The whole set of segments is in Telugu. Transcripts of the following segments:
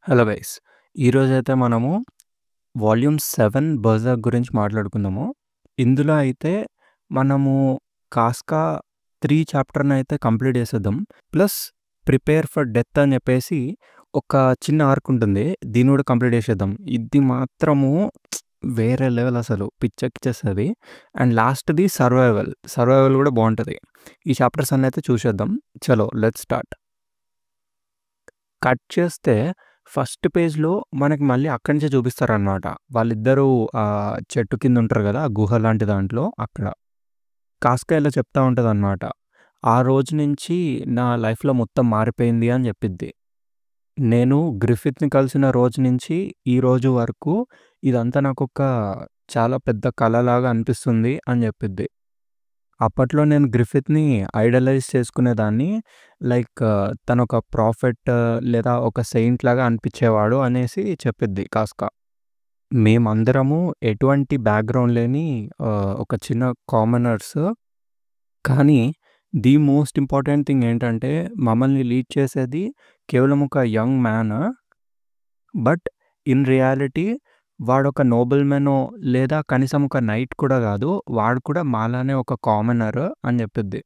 Hello guys. ఈరోజైతే మనము వాల్యూమ్ 7 బర్జర్క్ గురించి మాట్లాడుకుందాము. ఇందులో అయితే మనము 'కాస్కా' 3 చాప్టర్‌నైతే కంప్లీట్ చేసేద్దాం. ప్లస్ 'ప్రిపేర్ ఫర్ డెత్' అని చెప్పేసి ఒక చిన్న ఆర్క్ ఉంటుంది. దీన్ని కూడా కంప్లీట్ చేసేద్దాం. ఇది మాత్రము వేరే లెవెల్ అసలు పిచ్చెక్కిచ్చేస్తది. అండ్ లాస్ట్‌ది సర్వైవల్. సర్వైవల్ కూడా బావుంటది. ఈ చాప్టర్స్ అన్నీ అయితే చూసేద్దాం. చలో లెట్స్ స్టార్ట్. కట్ చేస్తే ఫస్ట్ పేజ్‌లో మనకి మళ్ళీ అక్కడి నుంచే చూపిస్తారనమాట. వాళ్ళిద్దరూ చెట్టు కింద ఉంటారు గదా! ఆ గుహ లాంటి దాంట్లో అక్కడ. కాస్కా ఇలా చెప్తా ఉంటదనమాట. ఆ రోజు నుంచి నా లైఫ్‌లో మొత్తం మారిపోయింది అని చెప్పిద్ది. నేను గ్రిఫిత్‌ని కలిసిన రోజు నుంచి ఈ రోజు వరకు ఇదంతా నాకొక చాలా పెద్ద కలలాగా అనిపిస్తుంది అని చెప్పిద్ది. అప్పట్లో నేను గ్రిఫిత్‌ని ఐడలైజ్ చేసుకునేదాన్ని. లైక్ తనొక ప్రాఫెట్ లేదా ఒక సెయింట్ లాగా అనిపించేవాడు అనేసి చెప్పిద్ది కాస్కా. మేమందరము ఎటువంటి బ్యాక్‌గ్రౌండ్ లేని ఒక చిన్న కామనర్స్. కానీ ది మోస్ట్ ఇంపార్టెంట్ థింగ్ ఏంటంటే మమ్మల్ని లీడ్ చేసేది కేవలం ఒక young man. But in reality వాడొక నోబెల్‌మెనో లేదా కనీసం ఒక నైట్ కూడా గాదు. వాడు కూడా మాలానే ఒక కామనర్ అని చెప్పిద్ది.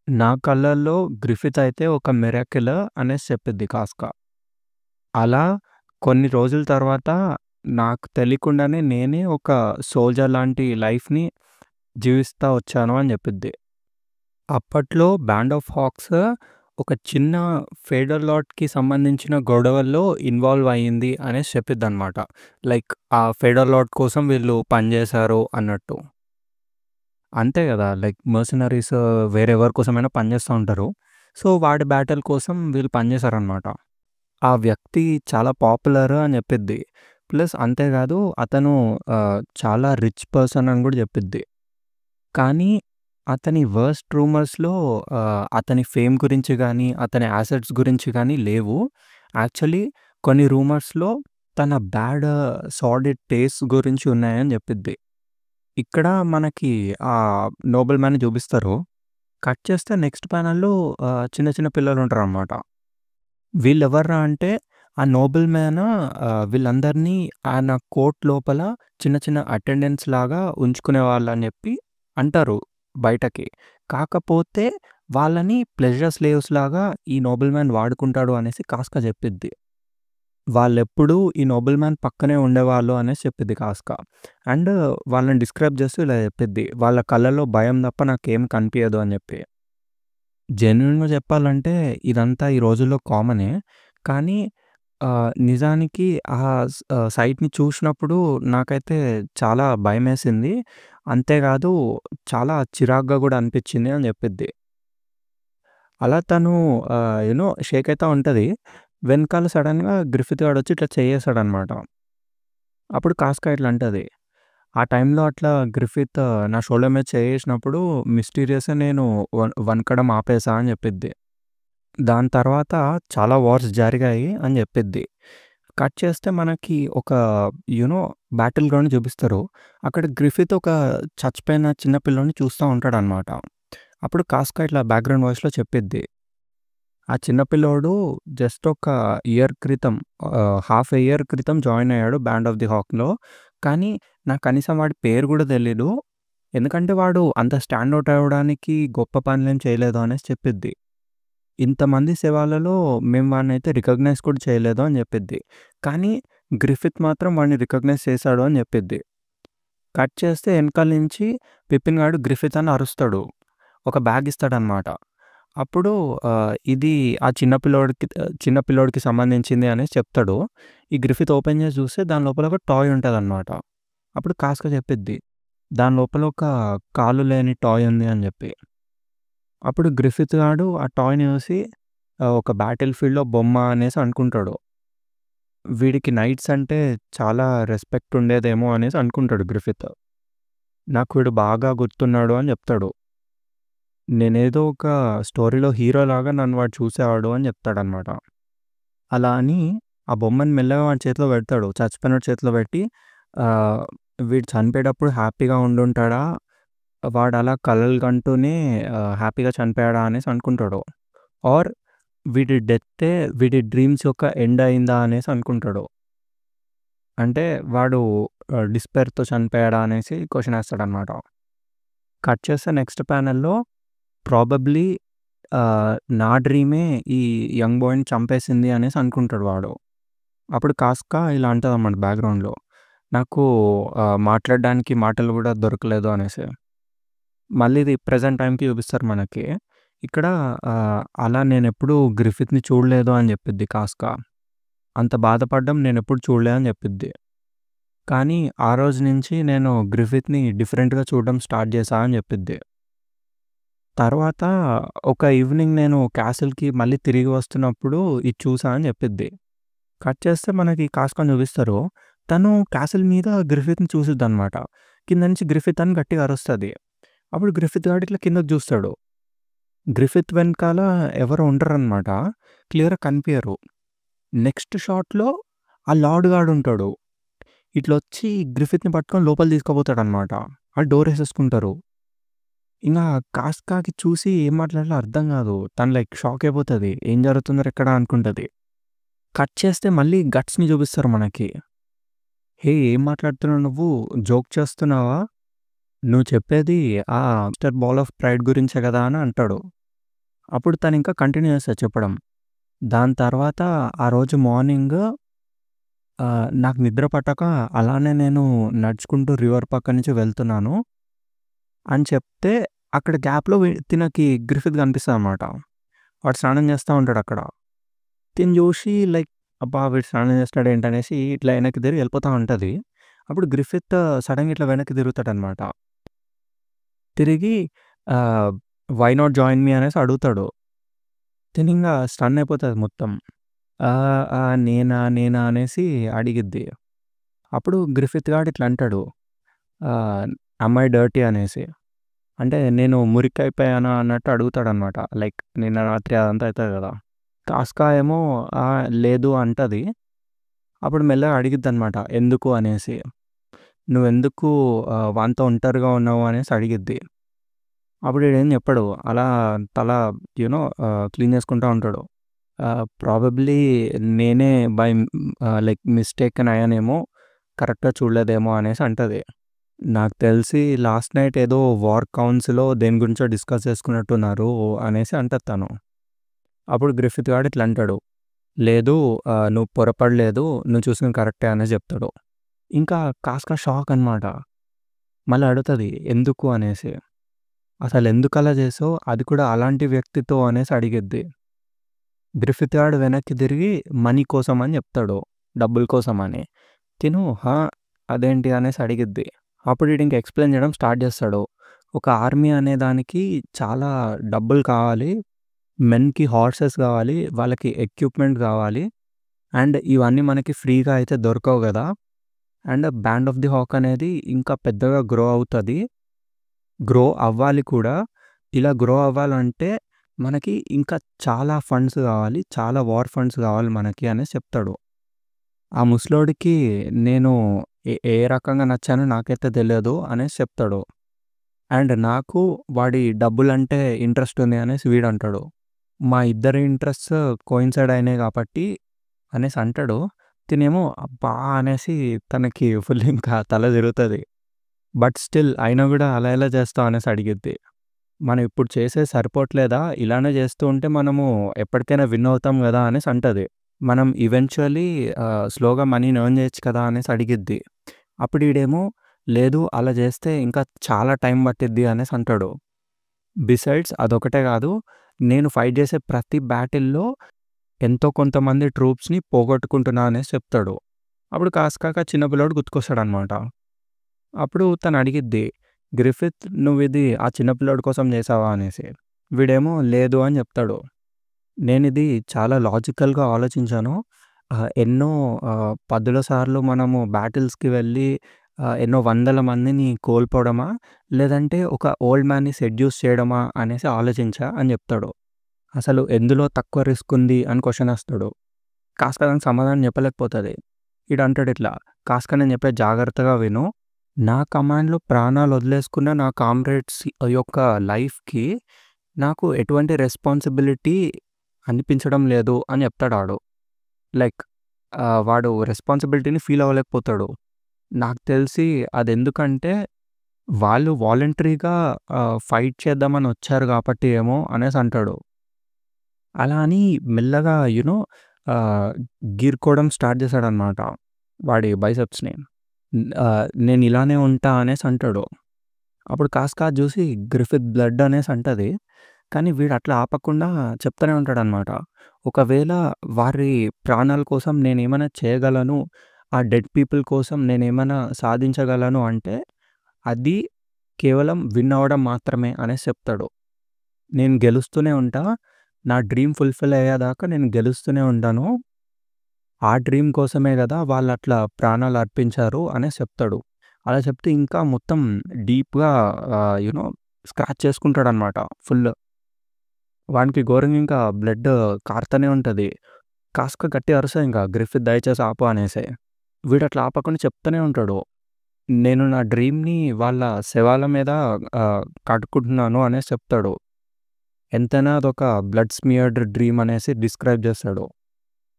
నా కళ్ళల్లో గ్రిఫిత్ అయితే ఒక మిరాకిల్ అనేసి చెప్పిద్ది కాస్కా. అలా కొన్ని రోజుల తర్వాత నాకు తెలియకుండానే నేనే ఒక సోల్జర్ లాంటి లైఫ్‌ని జీవిస్తా వచ్చాను అని చెప్పిద్ది. అప్పట్లో బ్యాండ్ ఆఫ్ హాక్స్ ఒక చిన్న ఫెడర్ లాట్‌కి సంబంధించిన గొడవల్లో ఇన్వాల్వ్ అయ్యింది అనేసి చెప్పిద్దనమాట. లైక్ ఆ ఫెడర్ లాట్ కోసం వీళ్ళు పనిచేశారు అన్నట్టు. అంతే గదా! లైక్ మర్సనరీస్ వేరెవరి కోసమైనా పనిచేస్తా ఉంటారు. సో, వాడి బ్యాటిల్ కోసం వీళ్ళు పనిచేశారనమాట. ఆ వ్యక్తి చాలా పాపులర్ అని చెప్పిద్ది. ప్లస్ అంతేకాదు అతను చాలా రిచ్ పర్సన్ అని గూడా చెప్పిద్ది. కానీ అతని వర్స్ట్ రూమర్స్‌లో అతని ఫేమ్ గురించి గానీ, అతని అసెట్స్ గురించి గానీ లేవు. యాక్చువల్లీ కొన్ని రూమర్స్‌లో తన బ్యాడ్ సార్డిడ్ టేస్ట్ గురించి ఉన్నాయని చెప్పిద్ది. ఇక్కడ మనకి ఆ నోబెల్‌మ్యాన్‌ని చూపిస్తారు. కట్ చేస్తే నెక్స్ట్ ప్యానెల్‌లో చిన్న చిన్న పిల్లలుంటారనమాట. వీళ్ళెవర్రా అంటే ఆ నోబెల్‌మ్యాన్ వీళ్ళందరినీ ఆయన కోర్ట్ లోపల చిన్న చిన్న అటెండెంట్స్ లాగా ఉంచుకునేవాళ్ళని చెప్పి అంటారు బయటకి. కాకపోతే వాళ్ళని ప్లెజర్ స్లేవ్స్ లాగా ఈ నోబెల్‌మ్యాన్ వాడుకుంటాడు అనేసి కాస్కా చెప్పిద్ది. వాళ్ళెప్పుడూ ఈ నోబెల్‌మ్యాన్ పక్కనే ఉండేవాళ్ళు అనేసి చెప్పిద్ది కాస్కా. అండ్ వాళ్ళని డిస్క్రైబ్ చేస్తూ ఇలా చెప్పిద్ది. వాళ్ళ కళ్ళలో భయం తప్ప నాకేం కనిపియదు అని చెప్పి. జెన్యూన్‌గా చెప్పాలంటే ఇదంతా ఈ రోజుల్లో కామనే. కానీ నిజానికి సైట్‌ని చూసినప్పుడు నాకైతే చాలా భయమేసింది. అంతేకాదు చాలా చిరాకుగా గూడా అనిపిచ్చింది అని చెప్పిద్ది. అలా తను షేక్ అయితా ఉంటది. వెనకాల సడెన్‌గా గ్రిఫిత్ గాడొచ్చి ఇట్లా చెయ్యేసాడనమాట. అప్పుడు కాస్కా ఇట్లా అంటది. ఆ టైంలో అట్లా గ్రిఫిత్ నా షోల్డర్ మీద చెయ్యేసినప్పుడు మిస్టీరియస్‌గా నేను వణకడం ఆపేసా అని చెప్పిద్ది. దాని తర్వాత చాలా వార్స్ జరిగాయి అని చెప్పిద్ది. కట్ చేస్తే మనకి ఒక బ్యాటిల్ గ్రౌండ్ చూపిస్తారు. అక్కడ గ్రిఫిత్ ఒక చచ్చిపోయిన చిన్న పిల్లోడిని చూస్తా ఉంటాడనమాట. అప్పుడు కాస్కా ఇట్లా బ్యాక్‌గ్రౌండ్ వాయిస్‌లో చెప్పిద్ది. ఆ చిన్న పిల్లోడు జస్ట్ ఒక ఇయర్ క్రితం హాఫ్ ఎ ఇయర్ క్రితం జాయిన్ అయ్యాడు బ్యాండ్ ఆఫ్ ది హాక్‌లో. కానీ నాకు కనీసం వాడి పేరు గూడా తెలీదు. ఎందుకంటే వాడు అంత స్టాండ్ ఔట్ అవ్వడానికి గొప్ప పనులేం చేయలేదు అనేసి చెప్పిద్ది. ఇంతమంది శవాలలో మేము వాడినైతే రికగ్నైజ్ కూడా చేయలేదు అని చెప్పిద్ది. కానీ గ్రిఫిత్ మాత్రం వాడిని రికగ్నైజ్ చేశాడు అని చెప్పిద్ది. కట్ చేస్తే ఎనకాల నుంచి పిపిన్ గాడు గ్రిఫిత్ అని అరుస్తాడు. ఒక బ్యాగ్ ఇస్తాడనమాట. అప్పుడు ఇది ఆ చిన్న పిల్లోడికి సంబంధించింది అనేసి చెప్తాడు. ఈ గ్రిఫిత్ ఓపెన్ చేసి చూస్తే దాని లోపల ఒక టాయ్ ఉంటదనమాట. అప్పుడు కాస్కా చెప్పిద్ది. దాని లోపల ఒక కాళ్ళు లేని టాయ్ ఉంది అని చెప్పి. అప్పుడు గ్రిఫిత్ గాడు ఆ టాయ్‌ని చూసి ఒక బ్యాటిల్ ఫీల్డ్‌లో బొమ్మ అనేసి అనుకుంటాడు. వీడికి నైట్స్ అంటే చాలా రెస్పెక్ట్ ఉండేదేమో అనేసి అనుకుంటాడు గ్రిఫిత్. నాకు వీడు బాగా గుర్తున్నాడు అని చెప్తాడు. నేనేదో ఒక స్టోరీలో హీరోలాగా నన్ను వాడు చూసేవాడు అని చెప్తాడనమాట. అలా అని ఆ బొమ్మని మెల్లగా వాడి చేతిలో పెడతాడు. చచ్చిపోయినోడి చేతిలో పెట్టి ఆహ్, వీడు చనిపోయేటప్పుడు హ్యాపీగా ఉండుంటాడా? వాడలా కలలు కంటూనే హ్యాపీగా చనిపోయాడా అనేసి అనుకుంటాడు. ఆర్ వీడి డెత్తే వీడి డ్రీమ్స్ యొక్క ఎండ్ అయిందా అనేసి అనుకుంటాడు. అంటే వాడు డిస్పేర్‌తో చనిపోయాడా అనేసి క్వెషన్ ఏస్తాడనమాట. కట్ చేస్తే నెక్స్ట్ ప్యానెల్‌లో ప్రాబబ్లీ నా డ్రీమే ఈ యంగ్ బాయ్‌ని చంపేసింది అనేసి అనుకుంటాడు వాడు. అప్పుడు కాస్కా ఇలా అంటదనమాట బ్యాక్‌గ్రౌండ్‌లో. నాకు మాట్లాడడానికి మాటలు గూడా దొరకలేదు అనేసి. మళ్ళీ ఇది ప్రెజెంట్ టైమ్‌కి చూపిస్తారు మనకి. ఇక్కడ అలా నేనెప్పుడూ గ్రిఫిత్‌ని చూడలేదు అని జెప్పిద్ది కాస్కా. అంత బాధపడడం నేనెప్పుడు చూడలే అని జెప్పిద్ది. కానీ ఆ రోజు నుంచి నేను గ్రిఫిత్‌ని డిఫరెంట్‌గా చూడడం స్టార్ట్ చేశా అని జెప్పిద్ది. తర్వాత ఒక ఈవినింగ్ నేను క్యాసిల్‌కి మళ్ళీ తిరిగి వస్తున్నప్పుడు ఇది చూసా అని జెప్పిద్ది. కట్ చేస్తే మనకి కాస్కాని చూపిస్తారు. తను క్యాసిల్ మీద గ్రిఫిత్‌ని చూసిద్దనమాట. కింద నుంచి గ్రిఫిత్ అని గట్టిగా అరుస్తది. అప్పుడు గ్రిఫిత్ గాడు ఇట్లా కిందకి జూస్తాడు. గ్రిఫిత్ వెనకాల ఎవరో ఉంటారనమాట. క్లియర్‌గా కనిపియరు. నెక్స్ట్ షాట్‌లో ఆ లార్డ్ గాడుంటాడు. ఇట్లొచ్చి గ్రిఫిత్‌ని పట్టుకొని లోపలికి తీసుకుపోతాడనమాట. ఆళ్ళు డోరేసేసుకుంటారు. ఇంగా కాస్కాకి చూసి ఏం మాట్లాడాలో అర్థం గాదు. తను లైక్ షాక్ అయిపోతది. ఏం జరుగుతుందిరా ఇక్కడ అనుకుంటది. కట్ చేస్తే మళ్ళీ గట్స్‌ని చూపిస్తారు మనకి. హే! ఏం మాట్లాడుతున్నావు నువ్వు? జోక్ చేస్తున్నావా? నువ్వు చెప్పేది ఆ మిస్టర్ బాల్ ఆఫ్ ప్రైడ్ గురించే గదా అని అంటాడు. అప్పుడు తనింకా కంటిన్యూ చేస్తది చెప్పడం. దాని తర్వాత ఆ రోజు మార్నింగ్ నాకు నిద్ర పట్టక అలానే నేను నడుచుకుంటూ రివర్ పక్క నుంచి వెళ్తున్నాను అని చెప్తే అక్కడ గ్యాప్‌లో తినకి గ్రిఫిత్ కనిపిస్తదనమాట. వాడు స్నానం చేస్తా ఉంటాడక్కడ. తిను చూసి లైక్ అబ్బా! వీడు స్నానం చేస్తున్నాడు ఏంటనేసి ఇట్లా వెనక్కి తిరిగి వెళ్ళిపోతా ఉంటది. అప్పుడు గ్రిఫిత్ సడెన్‌గా ఇట్లా వెనక్కి తిరుగుతాడనమాట. తిరిగి ఆహ్, వై నాట్ జాయిన్ మీ అనేసి అడుగుతాడు. తినింగా స్టన్ అయిపోతది మొత్తం. నేనా? నేనా? అనేసి అడిగిద్ది. అప్పుడు గ్రిఫిత్ గాడు ఇట్లా అంటాడు. ఆహ్, యామ్ ఐ డర్టీ అనేసి. అంటే నేను మురికైపోయానా అన్నట్టు అడుగుతాడనమాట. లైక్ నిన్న రాత్రి అదంతా అయితది గదా! కాస్కా ఏమో లేదు అంటది. అప్పుడు మెల్లగా అడిగిద్దనమాట ఎందుకు అనేసి. నువ్వెందుకు వానితో ఒంటరిగా ఉన్నావు అనేసి అడిగిద్ది. అప్పుడు ఈడేం చెప్పడు. అలా తల క్లీన్ చేసుకుంటా ఉంటాడు. ప్రాబబ్లీ నేనే లైక్ మిస్టేకెన్ అయ్యానేమో, కరెక్ట్‌గా చూడలేదేమో అనేసి అంటది. నాకు తెలిసి లాస్ట్ నైట్ ఏదో వార్ కౌన్సిల్‌లో దేని గురించో డిస్కస్ చేసుకున్నట్టున్నారు అనేసి అంటది తను. అప్పుడు గ్రిఫిత్ గాడు ఇట్లా అంటాడు. లేదు నువ్వు పొరపడలేదు. నువ్వు చూసింది కరెక్టే అనేసి చెప్తాడు. ఇంకా కాస్కా షాక్ అనమాట. మళ్ళీ అడుగుతది ఎందుకు అనేసి. అసలెందుకలా చేసావు? అది కూడా అలాంటి వ్యక్తితో అనేసి అడిగిద్ది. గ్రిఫిత్ గాడు వెనక్కి తిరిగి మనీ కోసం అని చెప్తాడు. డబ్బుల కోసమని. తిను అదేంటి అనేసి అడిగిద్ది. అప్పుడు ఈడింక ఎక్స్‌ప్లెయిన్ చేయడం స్టార్ట్ చేస్తాడు. ఒక ఆర్మీ అనే దానికి చాలా డబ్బులు కావాలి. మెన్‌కి హార్సెస్ కావాలి. వాళ్ళకి ఎక్విప్‌మెంట్ కావాలి. అండ్ ఇవన్నీ మనకి ఫ్రీగా అయితే దొరకవు గదా! And Band of the Hawk అనేది ఇంకా పెద్దగా గ్రో అవుతది. గ్రో అవ్వాలి కూడా. ఇలా గ్రో అవ్వాలంటే మనకి ఇంకా చాలా ఫండ్స్ కావాలి. చాలా వార్ ఫండ్స్ కావాలి మనకి అనేసి చెప్తాడు. ఆ ముసలోడికి నేను ఏ రకంగా నచ్చానో నాకైతే తెలియదు అనేసి చెప్తాడు. అండ్ నాకు వాడి డబ్బులంటే ఇంట్రెస్ట్ ఉంది అనేసి వీడంటాడు. మా ఇద్దరి ఇంట్రెస్ట్స్ కోయిన్సైడ్ అయినాయి కాబట్టి అనేసి అంటాడు. తినేమో అబ్బా! అనేసి తనకి ఫుల్ ఇంకా తల తిరుగుతది. బట్ స్టిల్ అయినా గూడా అలా ఎలా చేస్తావు అనేసి అడిగిద్ది. మనం ఇప్పుడు చేసేది సరిపోవట్లేదా? ఇలానే చేస్తూ ఉంటే మనము ఎప్పటికైనా విన్ అవుతాం గదా! అనేసి అంటది. మనం ఈవెంచువల్లీ స్లోగా మనీని ఎర్న్ చేయొచ్చు కదా! అనేసి అడిగిద్ది. అప్పుడు ఈడేమో లేదు అలా చేస్తే ఇంకా చాలా టైం పట్టిద్ది అనేసి అంటాడు. బిసైడ్స్ అదొకటే కాదు. నేను ఫైట్ చేసే ప్రతి బ్యాటిల్‌లో ఎంతో కొంతమంది ట్రూప్స్‌ని పోగొట్టుకుంటున్నా అనేసి చెప్తాడు. అప్పుడు కాస్కాక చిన్న పిల్లోడు గుర్తుకొస్తాడనమాట. అప్పుడు తను అడిగిద్ది, గ్రిఫిత్ నువ్విది ఆ చిన్న పిల్లోడి కోసం చేసావా అనేసి. వీడేమో లేదు అని చెప్తాడు. నేనిది చాలా లాజికల్‌గా ఆలోచించాను. ఎన్నో పదుల సార్లు మనము బ్యాటిల్స్‌కి వెళ్ళి ఎన్నో వందల మందిని కోల్పోవడమా? లేదంటే ఒక ఓల్డ్ మ్యాన్‌ని సెడ్యూస్ చేయడమా అనేసి ఆలోచించా అని చెప్తాడు. అసలు ఎందులో తక్కువ రిస్క్ ఉంది అని క్వెషన్ ఏస్తాడు. కాస్కా దానికి సమాధానం చెప్పలేకపోతది. ఈడంటాడిట్లా, కాస్కా నేను చెప్పేది జాగ్రత్తగా విను. నా కమాండ్‌లో ప్రాణాలు వదిలేసుకున్న నా కామ్రేడ్స్ యొక్క లైఫ్‌కి నాకు ఎటువంటి రెస్పాన్సిబిలిటీ అనిపించడం లేదు అని చెప్తాడాడు. లైక్ వాడు రెస్పాన్సిబిలిటీని ఫీల్ అవ్వలేకపోతాడు. నాకు తెలిసి అదెందుకంటే వాళ్ళు వాలంటరీగా ఫైట్ చేద్దామని వచ్చారు కాబట్టి ఏమో అనేసి అంటాడు. అలా అని మెల్లగా గీరుకోవడం స్టార్ట్ చేశాడనమాట వాడి బైసెప్స్‌ని. నేను ఇలానే ఉంటా అనేసి అంటాడు. అప్పుడు కాస్త చూసి గ్రిఫిత్ బ్లడ్ అనేసి అంటది. కానీ వీడు అట్లా ఆపకుండా చెప్తూనే ఉంటాడనమాట. ఒకవేళ వారి ప్రాణాల కోసం నేనేమైనా చేయగలను, ఆ డెడ్ పీపుల్ కోసం నేనేమైనా సాధించగలను అంటే అది కేవలం విన్ అవ్వడం మాత్రమే అనేసి చెప్తాడు. నేను గెలుస్తూనే ఉంటా. నా డ్రీమ్ ఫుల్‌ఫిల్ అయ్యేదాకా నేను గెలుస్తూనే ఉంటాను. ఆ డ్రీమ్ కోసమే గదా! వాళ్ళట్లా ప్రాణాలు అర్పించారు అనేసి చెప్తాడు. అలా చెప్తే ఇంకా మొత్తం డీప్‌గా స్క్రాచ్ చేసుకుంటాడనమాట ఫుల్. వానికి ఘోరంగా ఇంకా బ్లడ్ కారుతూనే ఉంటది. కాస్క గట్టిగా అరుస్తది ఇంకా గ్రిఫిత్ దయచేసి ఆపు అనేసి. వీడట్లా ఆపకుండా చెప్తూనే ఉంటాడు. నేను నా డ్రీమ్‌ని వాళ్ళ శవాల మీద కట్టుకుంటున్నాను అనేసి చెప్తాడు. ఎంతైనా అదొక బ్లడ్ స్మియర్డ్ డ్రీమ్ అనేసి డిస్క్రైబ్ చేస్తాడు.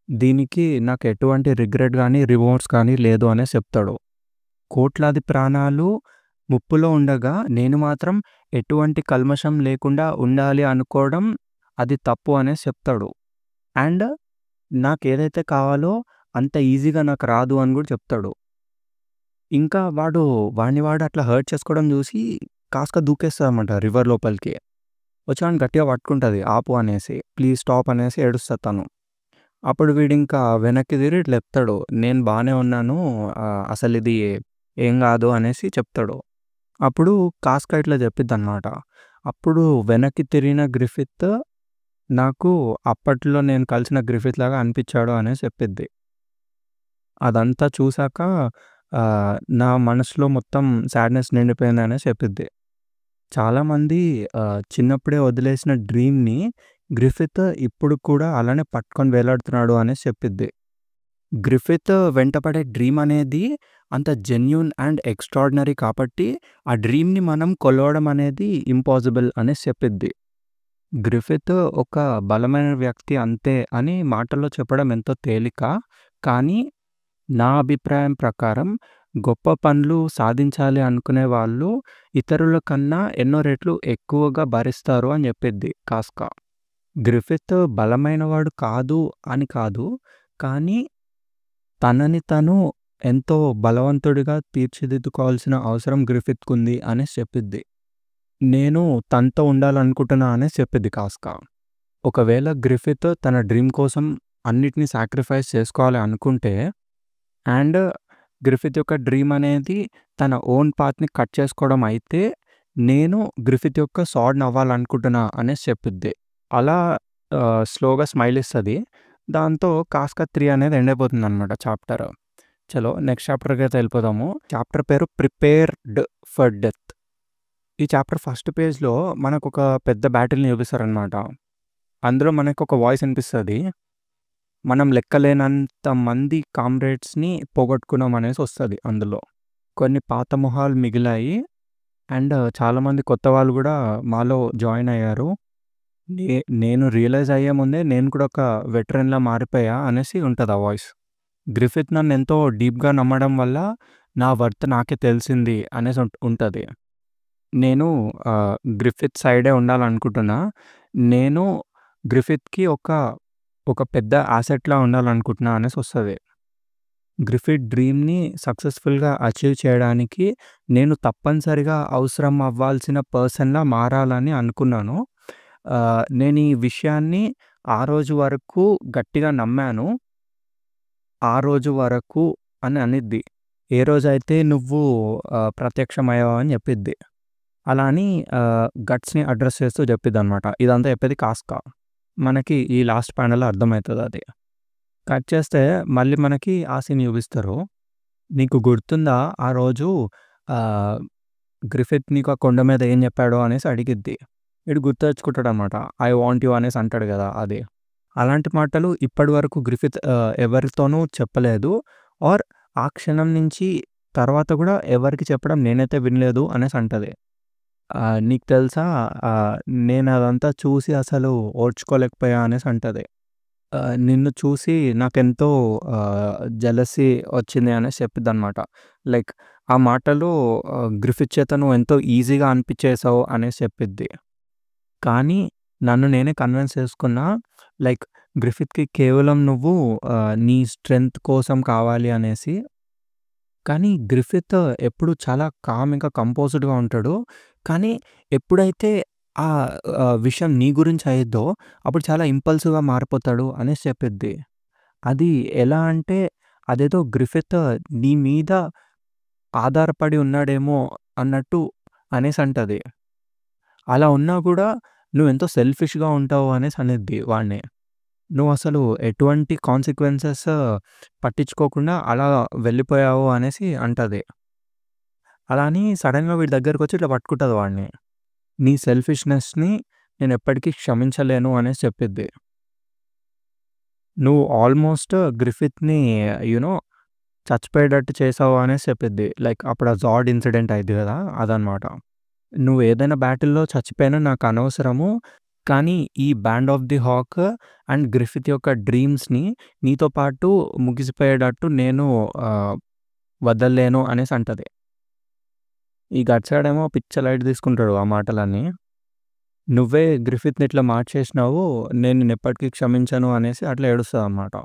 దీనికి నాకు ఎటువంటి రిగ్రెట్ గానీ, రిమోర్స్ కానీ లేదు అనేసి చెప్తాడు. కోట్లాది ప్రాణాలు ముప్పులో ఉండగా నేను మాత్రం ఎటువంటి కల్మషం లేకుండా ఉండాలి అనుకోవడం అది తప్పు అనేసి చెప్తాడు. అండ్ నాకేదైతే కావాలో అంత ఈజీగా నాకు రాదు అని కూడా చెప్తాడు. ఇంకా వాడు అట్లా హర్ట్ చేసుకోవడం చూసి కాస్క దూకేస్తదనమాట రివర్ లోపలికి. వచ్చి వాడిని గట్టిగా పట్టుకుంటది ఆపు అనేసి. ప్లీజ్ స్టాప్ అనేసి ఏడుస్తది తను. అప్పుడు వీడింకా వెనక్కి తిరిగి ఇట్లా చెప్తాడు. నేను బానే ఉన్నాను. అసలిది ఏం గాదు అనేసి చెప్తాడు. అప్పుడు కాస్క ఇట్లా చెప్పిద్దనమాట. అప్పుడు వెనక్కి తిరిగిన గ్రిఫిత్ నాకు అప్పట్లో నేను కలిసిన గ్రిఫిత్ లాగా అనిపిచ్చాడు అనేసి చెప్పిద్ది. అదంతా చూసాక నా మనసులో మొత్తం సాడ్‌నెస్ నిండిపోయిందనేసి చెప్పిద్ది. చాలామంది చిన్నప్పుడే వదిలేసిన డ్రీమ్‌ని గ్రిఫిత్ ఇప్పుడు కూడా అలానే పట్టుకొని వేలాడుతున్నాడు అనేసి చెప్పిద్ది. గ్రిఫిత్ వెంటపడే డ్రీమ్ అనేది అంత జెన్యూన్ అండ్ ఎక్స్‌ట్రార్డినరీ కాబట్టి ఆ డ్రీమ్‌ని మనం కొలవడం అనేది ఇంపాసిబుల్ అనేసి చెప్పిద్ది. గ్రిఫిత్ ఒక బలమైన వ్యక్తి అంతే అని మాటల్లో చెప్పడం ఎంతో తేలిక. కానీ నా అభిప్రాయం ప్రకారం గొప్ప పనులు సాధించాలి అనుకునే వాళ్ళు ఇతరుల కన్నా ఎన్నో రెట్లు ఎక్కువగా భరిస్తారు అని చెప్పిద్ది కాస్క. గ్రిఫిత్ బలమైనవాడు కాదు అని కాదు. కానీ తనని తను ఎంతో బలవంతుడిగా తీర్చిదిద్దుకోవాల్సిన అవసరం గ్రిఫిత్‌కుంది అనేసి చెప్పిద్ది. నేను తనతో ఉండాలనుకుంటున్నా అనేసి చెప్పిద్ది కాస్క. ఒకవేళ గ్రిఫిత్ తన డ్రీమ్ కోసం అన్నిటిని సాక్రిఫైస్ చేసుకోవాలి అనుకుంటే అండ్ గ్రిఫిత్ యొక్క డ్రీమ్ అనేది తన ఓన్ పాత్‌ని కట్ చేసుకోవడం అయితే నేను గ్రిఫిత్ యొక్క సార్డ్‌ని అవ్వాలనుకుంటున్నా అనేసి చెప్పిద్ది. అలా స్లోగా స్మైల్ ఇస్తది. దాంతో కాస్క 3 అనేది ఎండ్ అయిపోతుందనమాట చాప్టర్. చలో నెక్స్ట్ చాప్టర్‌కైతే వెళ్ళిపోదాము. చాప్టర్ పేరు ప్రిపేర్డ్ ఫర్ డెత్. ఈ చాప్టర్ ఫస్ట్ పేజ్‌లో మనకొక పెద్ద బ్యాటిల్‌ని చూపిస్తారనమాట. అందులో మనకొక వాయిస్ వినిపిస్తది. మనం లెక్కలేనంత మంది కామ్రేడ్స్‌ని పోగొట్టుకున్నాం అనేసి వస్తది అందులో. కొన్ని పాత మొహాలు మిగిలాయి. అండ్ చాలామంది కొత్త వాళ్ళు కూడా మాలో జాయిన్ అయ్యారు. నేను రియలైజ్ అయ్యే ముందే నేను కూడా ఒక వెటరన్‌లా మారిపోయా అనేసి ఉంటది ఆ వాయిస్. గ్రిఫిత్ నన్నెంతో డీప్‌గా నమ్మడం వల్ల నా వర్త్ నాకే తెలిసింది అనేసి ఉంటది. నేను గ్రిఫిత్ సైడే ఉండాలనుకుంటున్నా. నేను గ్రిఫిత్‌కి ఒక పెద్ద యాసెట్‌లా ఉండాలనుకుంటున్నా అనేసి వస్తది. గ్రిఫిత్ డ్రీమ్‌ని సక్సెస్‌ఫుల్‌గా అచీవ్ చేయడానికి నేను తప్పనిసరిగా అవసరం అవ్వాల్సిన పర్సన్‌లా మారాలని అనుకున్నాను. నేను ఈ విషయాన్ని ఆ రోజు వరకు గట్టిగా నమ్మాను. ఆ రోజు వరకు అని అనిద్ది. ఏ రోజైతే నువ్వు ప్రత్యక్షమయ్యావో అని చెప్పిద్ది. అలా అని గట్స్‌ని అడ్రెస్ చేస్తూ చెప్పిద్దనమాట. ఇదంతా చెప్పేది కాస్క. మనకి ఈ లాస్ట్ ప్యానెల్‌లో అర్థమైతదది. కట్ చేస్తే మళ్ళీ మనకి ఆ సీన్ చూపిస్తారు. నీకు గుర్తుందా ఆ రోజు గ్రిఫిత్ నీకు ఆ కొండ మీద ఏం చెప్పాడో అనేసి అడిగిద్ది. వీడు గుర్తు తెచ్చుకుంటాడనమాట. ఐ వాంట్ యూ అనేసి అంటాడు కదా! అది. అలాంటి మాటలు ఇప్పటి వరకు గ్రిఫిత్ ఎవరితోనూ చెప్పలేదు. ఆర్ ఆ క్షణం నుంచి తర్వాత కూడా ఎవరికీ చెప్పడం నేనైతే వినలేదు అనేసి అంటది. నీకు తెలుసా ఆహ్, నేనదంతా చూసి అసలు ఓర్చుకోలేకపోయా అనేసి అంటది. నిన్ను చూసి నాకెంతో జెలసీ వచ్చింది అనేసి చెప్పిద్దనమాట. లైక్ ఆ మాటలు గ్రిఫిత్ చేత నువ్వు ఎంతో ఈజీగా అనిపిచ్చేసావు అనేసి చెప్పిద్ది. కానీ నన్ను నేనే కన్విన్స్ చేసుకున్నా లైక్ గ్రిఫిత్‌కి కేవలం నువ్వు నీ స్ట్రెంత్ కోసం కావాలి అనేసి. కానీ గ్రిఫిత్ ఎప్పుడు చాలా కామ్ ఇంకా కంపోజ్డ్‌గా ఉంటాడు. కానీ ఎప్పుడైతే ఆ విషయం నీ గురించి అయ్యిద్దో అప్పుడు చాలా ఇంపల్సివ్‌గా మారిపోతాడు అనేసి చెప్పిద్ది. అది ఎలా అంటే అదేదో గ్రిఫిత్ నీ మీద ఆధారపడి ఉన్నాడేమో అన్నట్టు అనేసంటది. అలా ఉన్నా కూడా నువ్వెంతో సెల్ఫిష్‌గా ఉంటావు అనేసి అనిద్ది వాడిని. నువ్వసలు ఎటువంటి కాన్సిక్వెన్సెస్ పట్టించుకోకుండా అలా వెళ్ళిపోయావు అనేసి అంటది. అలా అని సడెన్‌గా వీడి దగ్గరకొచ్చి ఇట్లా పట్టుకుంటది వాడిని. నీ సెల్ఫిష్‌నెస్‌ని నేనెప్పటికీ క్షమించలేను అనేసి చెప్పిద్ది. నువ్వు ఆల్మోస్ట్ గ్రిఫిత్‌ని యూ నో చచ్చిపోయేటట్టు చేసావు అనేసి చెప్పిద్ది. లైక్ అప్పుడు ఆ జాడ్ ఇన్సిడెంట్ అయ్యిద్ది గదా! అదనమాట. నువ్వు ఏదైనా బ్యాటిల్‌లో చచ్చిపోయినా నాకనవసరము. కానీ ఈ Band of the Hawk and Griffith యొక్క డ్రీమ్స్‌ని నీతో పాటు ముగిసిపోయేటట్టు నేను ఆహ్, వదలలేను అనేసి అంటది. ఈ గట్సాడేమో పిచ్చ లైట్ తీసుకుంటాడు ఆ మాటలన్నీ. నువ్వే గ్రిఫిత్‌ని ఇట్లా మార్చేసినావు. నేను నిన్నెప్పటికీ క్షమించను అనేసి అట్లా ఏడుస్తదనమాట.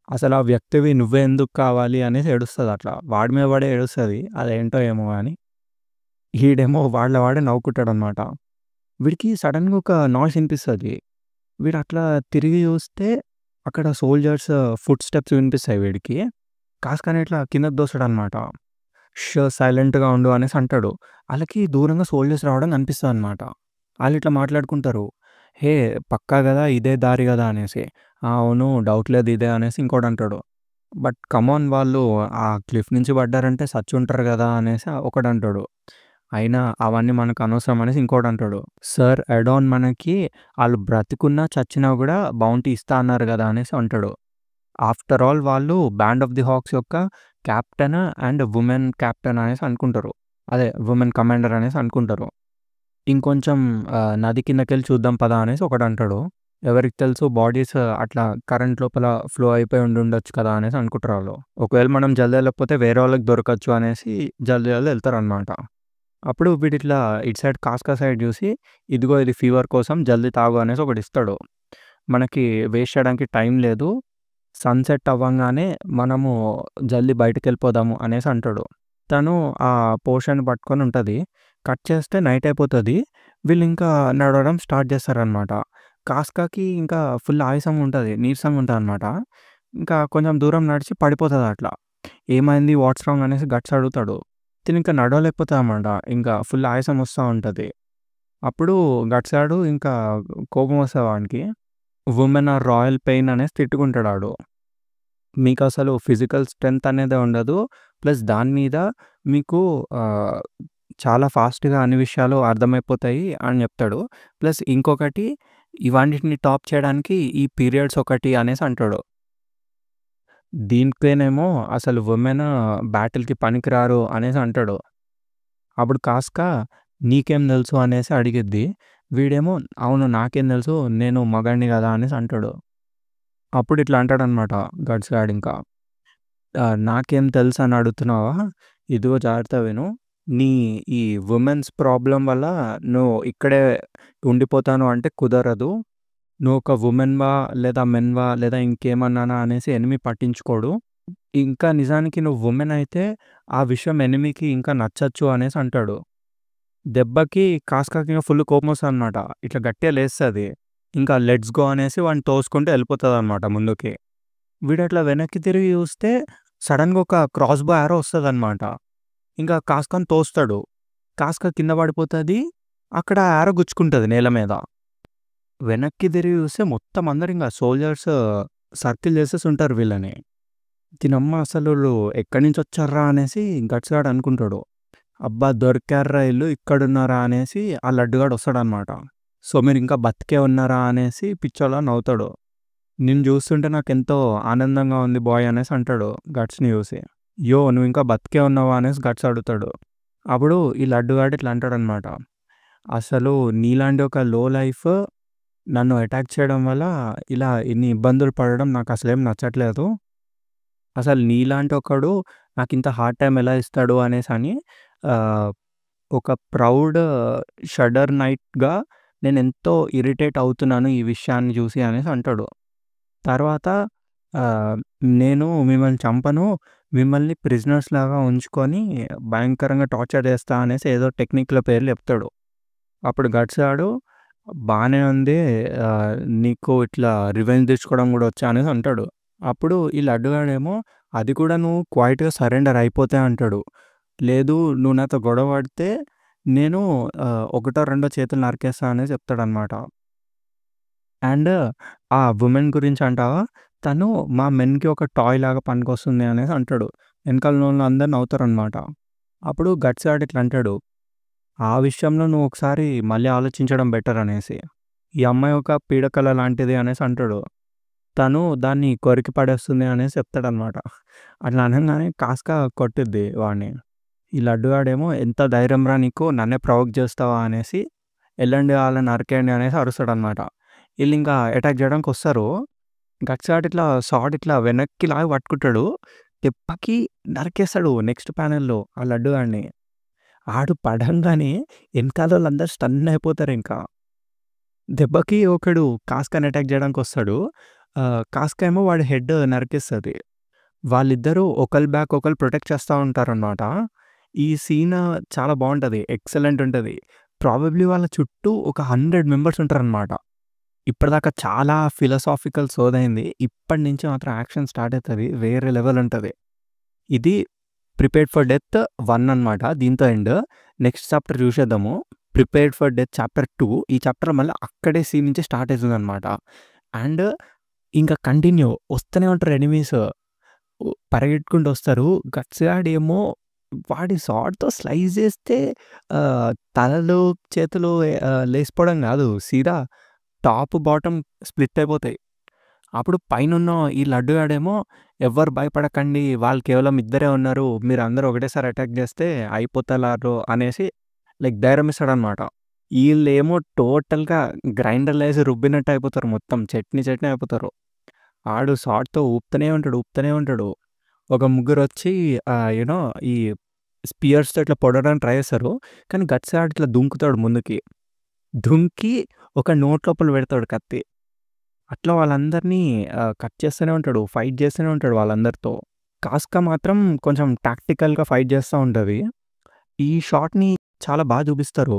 అసలు ఆ వ్యక్తివి నువ్వే ఎందుకు కావాలి అనేసి ఏడుస్తదట్లా. వాడి మీద పడే ఏడుస్తది. అదేంటో ఏమో గాని. ఈడేమో వాడిలో వాడే నవ్వుకుంటాడనమాట. వీడికి సడెన్‌గా ఒక నాయిస్ ఇనిపిస్తది. వీడట్లా తిరిగి చూస్తే అక్కడ సోల్జర్స్ ఫుట్ స్టెప్స్ వినిపిస్తాయి వీడికి. కాస్కని ఇట్లా కిందకి దోస్తాడనమాట. సైలెంట్‌గా ఉండు అనేసి అంటాడు. ఆళ్ళకి దూరంగా సోల్జర్స్ రావడం కనిపిస్తదనమాట. ఆళ్ళిట్లా మాట్లాడుకుంటారు. హే! పక్కా గదా! ఇదే దారి గదా! అనేసి. ఆ! అవును. డౌట్ లేదు ఇదే అనేసి ఇంకోడంటాడు. బట్ కమ్ ఆన్ వాళ్ళు ఆ క్లిఫ్ నుంచి పడ్డారంటే సచ్చుంటారు గదా! అనేసి ఒకడంటాడు. అయినా అవన్నీ మనకనవసరం అనేసి ఇంకోడంటాడు. సర్ ఎడాన్ మనకి ఆళ్ళు బ్రతికున్నా, చచ్చినా గూడా బౌంటీ ఇస్తా అన్నారు గదా! అనేసి అంటాడు. ఆఫ్టర్ ఆల్ వాళ్ళు బ్యాండ్ ఆఫ్ ది హాక్స్ యొక్క కెప్టెన్ అండ్ వుమెన్ కెప్టెన్ అనేసి అనుకుంటారు. అదే వుమెన్ కమాండర్ అనేసి అనుకుంటారు. ఇంకొంచెం నది కిందకెళ్ళి చూద్దాం పదా అనేసి ఒకడంటాడు. ఎవరికి తెలుసు బాడీస్ అట్లా కరెంట్ లోపల ఫ్లో అయిపోయి ఉండుండొచ్చు కదా! అనేసి అనుకుంటారాళ్ళు. ఒకవేళ మనం జల్ది ఎళ్ళకపోతే వేరే వాళ్ళకి దొరకచ్చు అనేసి జల్ది జల్ది ఎళ్తారనమాట. అప్పుడు వీడిట్లా ఇటు సైడ్ కాస్కా సైడ్ జూసి, ఇదిగో ఇది ఫీవర్ కోసం జల్దీ తాగు అనేసి ఒకటిస్తాడు. మనకి వేస్ట్ చేయడానికి టైం లేదు. సన్‌సెట్ అవ్వంగానే మనము జల్దీ బయటికెళ్ళిపోదాము అనేసి అంటాడు. తను ఆ పోషన్ పట్టుకొని ఉంటది. కట్ చేస్తే నైట్ అయిపోతది. వీళ్ళింకా నడవడం స్టార్ట్ చేస్తారనమాట. కాస్కాకి ఇంకా ఫుల్ ఆయాసంగా ఉంటది. నీరసంగా ఉంటదనమాట. ఇంకా కొంచెం దూరం నడిచి పడిపోతదట్లా. ఏమైంది? వాట్స్ రాంగ్ అనేసి గట్స్ అడుగుతాడు. తినింక నడవలేకపోతాడనమాట. ఇంకా ఫుల్ ఆయాసం వస్తా ఉంటది. అప్పుడు గట్సాడు ఇంకా కోపం వస్తది వానికి. వుమెన్ ఆర్ రాయల్ పెయిన్ అనేసి తిట్టుకుంటాడాడు. మీకసలు ఫిజికల్ స్ట్రెంత్ అనేదే ఉండదు. ప్లస్ దాని మీద మీకు ఆహ్, చాలా ఫాస్ట్‌గా అన్ని విషయాలు అర్థమైపోతాయి అని చెప్తాడు. ప్లస్ ఇంకొకటి ఇవన్నిటిని టాప్ చేయడానికి ఈ పీరియడ్స్ ఒకటి అనేసి అంటాడు. దీనికేనేమో అసలు వుమెన్ బ్యాటిల్‌కి పనికిరారు అనేసి అంటాడు. అప్పుడు కాస్కా నీకేం తెలుసు అనేసి అడిగిద్ది. వీడేమో అవును నాకేం తెలుసు నేను మగాడిని గదా! అనేసి అంటాడు. అప్పుడు ఇట్లా అంటాడనమాట గట్స్ గాడింకా. నాకేం తెలుసని అడుగుతున్నావా? ఇదిగో జాగ్రత్తగా విను. నీ ఈ వుమెన్స్ ప్రాబ్లమ్ వల్ల నువ్వు ఇక్కడే ఉండిపోతాను అంటే కుదరదు. నువ్వొక వుమెన్‌వా లేదా మెన్‌వా లేదా ఇంకేమన్నానా అనేసి ఎనిమి పట్టించుకోడు. ఇంకా నిజానికి నువ్వు వుమెన్ అయితే ఆ విషయం ఎనిమికి ఇంకా నచ్చొచ్చు అనేసి అంటాడు. దెబ్బకి కాస్కాకి ఇంక ఫుల్ కోపమొస్తదనమాట. ఇట్లా గట్టిగా లేస్తది. ఇంకా లెట్స్ గో అనేసి వాడిని తోసుకుంటూ ఎళ్ళిపోతదనమాట ముందుకి. వీడట్లా వెనక్కి తిరిగి చూస్తే సడెన్‌గా ఒక క్రాస్ బో యారో వస్తదనమాట. ఇంకా కాస్కాని తోస్తాడు. కాస్కా కింద పడిపోతది. అక్కడ యారో గుచ్చుకుంటది నేల మీద. వెనక్కి తిరిగి చూస్తే మొత్తం అందరింక సోల్జర్స్ సర్కిల్ చేసేసుంటారు వీళ్ళని. దీనమ్మ అసలోళ్ళు ఎక్కడి నుంచొచ్చార్రా అనేసి గట్స్ గాడు అనుకుంటాడు. అబ్బా! దొరికార్రా ఈళ్ళు ఇక్కడున్నారా అనేసి ఆ లడ్డుగాడు వస్తాడనమాట. సో, మీరింకా బతికే ఉన్నారా అనేసి పిచ్చోలా నవ్వుతాడు. నిన్ను జూస్తుంటే నాకెంతో ఆనందంగా ఉంది బాయ్ అనేసి అంటాడు గట్స్‌ని జూసి. నువ్వింకా బతికే ఉన్నావా అనేసి గట్స్ అడుగుతాడు. అప్పుడు ఈ లడ్డుగాడు ఇట్లా అంటాడనమాట. అసలు నీలాంటి ఒక లో లైఫ్ నన్ను అటాక్ చేయడం వల్ల ఇలా ఇన్ని ఇబ్బందులు పడడం నాకసలేం నచ్చట్లేదు. అసలు నీలాంటి ఒకడు నాకింత హార్డ్ టైమ్ ఎలా ఇస్తాడు అనేసని ఆహ్, ఒక ప్రౌడ్ షడర్ నైట్‌గా నేనెంతో ఇరిటేట్ అవుతున్నాను ఈ విషయాన్ని చూసి అనేసి అంటాడు. తర్వాత ఆహ్, నేను మిమ్మల్ని చంపను. మిమ్మల్ని ప్రిజనర్స్ లాగా ఉంచుకొని భయంకరంగా టార్చర్ చేస్తా అనేసి ఏదో టెక్నిక్‌ల పేర్లు చెప్తాడు. అప్పుడు గట్స్ గాడు బానే ఉంది. ఆహ్, నీకు ఇట్లా రివెంజ్ తెచ్చుకోవడం కూడా వచ్చా అనేసి అంటాడు. అప్పుడు ఈ లడ్డుగాడేమో అది కూడా నువ్వు క్వైట్‌గా సరెండర్ అయిపోతే అంటాడు. లేదు నువ్వు నాతో గొడవ పడితే నేను ఒకటో రెండో చేతులు నరికేస్తా అనేసి చెప్తాడనమాట. అండ్ ఆ వుమెన్ గురించి అంటావా? తను మా మెన్‌కి ఒక టాయ్ లాగా పనికొస్తుంది అనేసి అంటాడు. వెనకాల ఉన్నోళ్ళు అందరూ నవ్వుతారనమాట. అప్పుడు గట్స్ గాడు ఇట్లా అంటాడు. ఆ విషయంలో నువ్వు ఒకసారి మళ్ళీ ఆలోచించడం బెటర్ అనేసి. ఈ అమ్మాయి ఒక పీడకల లాంటిది అనేసి అంటాడు. తను దాన్ని కొరికి పడేస్తుంది అనేసి చెప్తాడనమాట. అట్లా అనంగానే కాస్క కొట్టిద్ది వాడిని. ఈ లడ్డుగాడేమో ఎంత ధైర్యంరా నీకు నన్నే ప్రవోక్ చేస్తావా అనేసి ఎల్లండి ఆళ్ళని నరికేయండి అనేసి అరుస్తాడనమాట. ఈళ్ళింకా అటాక్ చేయడానికి వస్తారు. గట్స్ గాడు ఇట్లా సార్డ్ ఇట్లా వెనక్కి లాగి పట్టుకుంటాడు. దెబ్బకి నరికేస్తాడు నెక్స్ట్ ప్యానెల్‌లో ఆ లడ్డుగాడిని. ఆడు పడంగానే ఎనకాలోళ్ళందరూ స్టన్ అయిపోతారింకా. దెబ్బకి ఒకడు కాస్కాని అటాక్ చేయడానికొస్తాడు. కాస్కా ఏమో వాడి హెడ్ నరికేస్తది. వాళ్ళిద్దరూ ఒకళ్ళ బ్యాక్ ఒకళ్ళు ప్రొటెక్ట్ చేస్తా ఉంటారనమాట. ఈ సీన్ చాలా బావుంటది. ఎక్సలెంట్ ఉంటది. ప్రాబబ్లీ వాళ్ళ చుట్టూ ఒక 100 మెంబర్స్ ఉంటారనమాట. ఇప్పటిదాకా చాలా ఫిలాసాఫికల్ సోదయింది. ఇప్పటి నుంచి మాత్రం యాక్షన్ స్టార్ట్ అయితది. వేరే లెవెల్ ఉంటది. ఇది 'ప్రిపేర్డ్ ఫర్ డెత్ 1' అనమాట. దీంతో ఎండ్. నెక్స్ట్ చాప్టర్ చూసేద్దాము. 'Prepared for death' chapter 2. ఈ చాప్టర్ మళ్ళీ అక్కడే సీన్ నుంచి స్టార్ట్ అయితదనమాట. అండ్ ఇంకా కంటిన్యూ వస్తూనే ఉంటారు ఎనిమీస్. పరిగెట్టుకుంటూ వస్తారు. గట్స్ గాడేమో వాడి స్వార్డ్‌తో స్లైస్ చేస్తే తలలు, చేతులు లేసిపోవడం కాదు. సీదా టాప్, బాటమ్ స్ప్లిట్ అయిపోతాయి. అప్పుడు పైనున్న ఈ లడ్డుగాడేమో ఎవ్వరు భయపడకండి. వాళ్ళు కేవలం ఇద్దరే ఉన్నారు. మీరందరూ ఒకటేసారి అటాక్ చేస్తే అయిపోతలారు అనేసి లైక్ ధైర్యం ఇస్తాడనమాట. ఈళ్ళేమో టోటల్‌గా గ్రైండర్‌లో ఏసి రుబ్బినట్టు అయిపోతారు మొత్తం. చట్నీ చట్నీ అయిపోతారు. ఆడు సాట్‌తో ఊపుతూనే ఉంటాడు, ఊపుతూనే ఉంటాడు. ఒక ముగ్గురొచ్చి ఈ స్పియర్స్‌తో ఇట్లా పొడవడానికి ట్రై చేస్తారు. కానీ గట్స్ ఆడు ఇట్లా దుంకుతాడు ముందుకి. దుంకి ఒక నోటి లోపల పెడతాడు కత్తి. అట్లా వాళ్ళందరినీ కట్ చేస్తూనే ఉంటాడు. ఫైట్ చేస్తూనే ఉంటాడు వాళ్ళందరితో. కాస్కా మాత్రం కొంచెం టాక్టికల్‌గా ఫైట్ చేస్తా ఉంటది. ఈ షాట్‌ని చాలా చూపిస్తారు.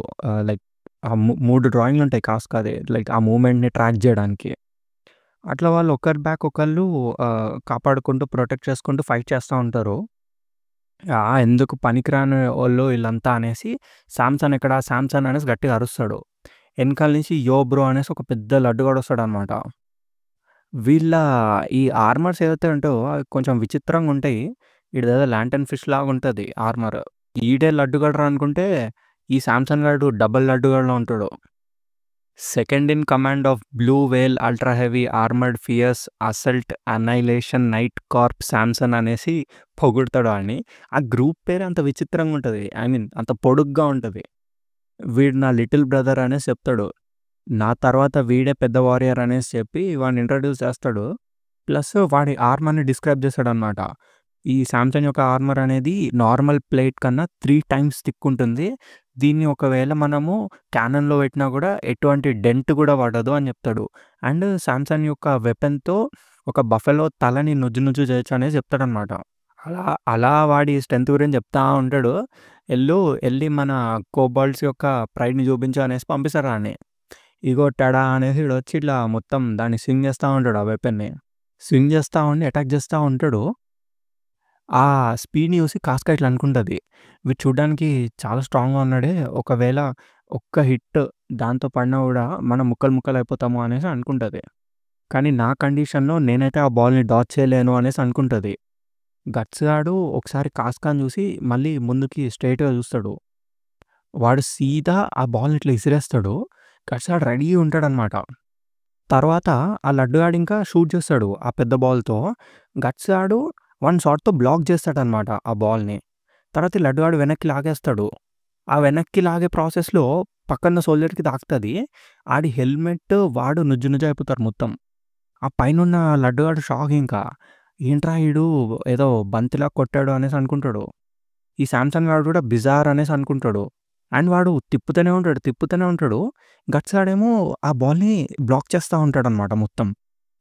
లైక్ ఆ 3 డ్రాయింగ్‌లుంటాయి కాస్కాది. లైక్ ఆ మూవ్‌మెంట్‌ని ట్రాక్ జేయడానికి. అట్లా వాళ్ళు ఒకరి బ్యాక్ ఒకళ్ళు కాపాడుకుంటూ, ప్రొటెక్ట్ చేసుకుంటూ ఫైట్ చేస్తా ఉంటారు. ఎందుకు పనికిరాని వోళ్ళు ఈళ్ళంతా అనేసి శాంసన్ ఎక్కడ? శాంసన్ అనేసి గట్టిగా అరుస్తాడు. ఎనకాల నుంచి యో బ్రో అనేసి ఒక పెద్ద లడ్డుగాడొస్తాడనమాట. వీళ్ళ ఈ ఆర్మర్స్ ఏవైతే ఉంటాయో అవి కొంచెం విచిత్రంగుంటాయి. ఈడిదేదో లాంటర్న్ ఫిష్ లాగుంటది ఆర్మర్. ఈడే లడ్డుగాడురా అనుకుంటే ఈ శాంసన్ గాడు డబుల్ లడ్డుగాడులా ఉంటాడు. Second in command of blue whale ultra heavy armoured fierce assault annihilation knight corps Samson అనేసి పొగుడుతాడు వాడిని. ఆ గ్రూప్ పేరు అంత విచిత్రంగా ఉంటది. ఐ మీన్ అంత పొడుగ్గా ఉంటది. వీడు నా లిటిల్ బ్రదర్ అనేసి చెప్తాడు. నా తర్వాత వీడే పెద్ద వారియర్ అనేసి చెప్పి వాడిని ఇంట్రడ్యూస్ చేస్తాడు. ప్లస్ వాడి ఆర్మర్‌ని డిస్క్రైబ్ చేస్తాడనమాట. ఈ శాంసంగ్ యొక్క ఆర్మర్ అనేది నార్మల్ ప్లేట్ కన్నా 3 టైమ్స్ థిక్ ఉంటుంది. దీన్ని ఒకవేళ మనము క్యానన్‌లో పెట్టినా కూడా ఎటువంటి డెంట్ కూడా పడదు అని చెప్తాడు. అండ్ శాంసంగ్ యొక్క వెపన్‌తో ఒక బఫెలో తలని నుజ్జు నుజ్జు చేయొచ్చు అనేసి చెప్తాడనమాట. అలా అలా వాడి స్ట్రెంత్ గురించి చెప్తా ఉంటాడు. ఎళ్లి మన కోబాల్ట్స్ యొక్క ప్రైడ్‌ని చూపించు అనేసి పంపిస్తారు ఆడిని. ఇగో టడా అనేసి ఈడొచ్చి ఇట్లా మొత్తం దాన్ని స్వింగ్ చేస్తా ఉంటాడు ఆ వెపన్‌ని. స్వింగ్ చేస్తా ఉండి అటాక్ చేస్తా ఉంటాడు. ఆ స్పీడ్‌ని చూసి కాస్కా ఇట్లా అనుకుంటది. వీడు చూడ్డానికి చాలా స్ట్రాంగ్‌గా ఉన్నాడే. ఒకవేళ ఒక్క హిట్ దాంతో పడినా గూడా మనం ముక్కలు ముక్కలు అయిపోతాము అనేసి అనుకుంటది. కానీ నా కండిషన్‌లో నేనైతే ఆ బాల్‌ని డాచ్ చేయలేను అనేసి అనుకుంటది. గట్స్ గాడు ఒకసారి కాస్కాని చూసి మళ్ళీ ముందుకి స్ట్రెయిట్‌గా చూస్తాడు. వాడు సీదా ఆ బాల్‌ని ఇట్లా ఇసిరేస్తాడు. గట్స్ గాడు రెడీగా ఉంటాడనమాట. తర్వాత ఆ లడ్డుగాడు ఇంకా షూట్ చేస్తాడు ఆ పెద్ద బాల్‌తో. గట్స్ గాడు వన్ షాట్‌తో బ్లాక్ చేస్తాడనమాట ఆ బాల్‌ని. తర్వాత ఈ లడ్డుగాడు వెనక్కి లాగేస్తాడు. ఆ వెనక్కి లాగే ప్రాసెస్‌లో పక్కన సోల్జర్‌కి తాకుతది. ఆడి హెల్మెట్ వాడు నుజ్జు నుజ్జు అయిపోతారు మొత్తం. ఆ పైనున్న లడ్డుగాడు షాక్ ఇంకా. ఏంట్రా ఈడు ఏదో బంతిలా కొట్టాడు అనేసి అనుకుంటాడు. ఈ సామ్‌సంగ్ గాడు కూడా బిజార్ అనేసి అనుకుంటాడు. అండ్ వాడు తిప్పుతూనే ఉంటాడు, తిప్పుతూనే ఉంటాడు. గట్స్ గాడేమో ఆ బాల్‌ని బ్లాక్ చేస్తా ఉంటాడనమాట మొత్తం.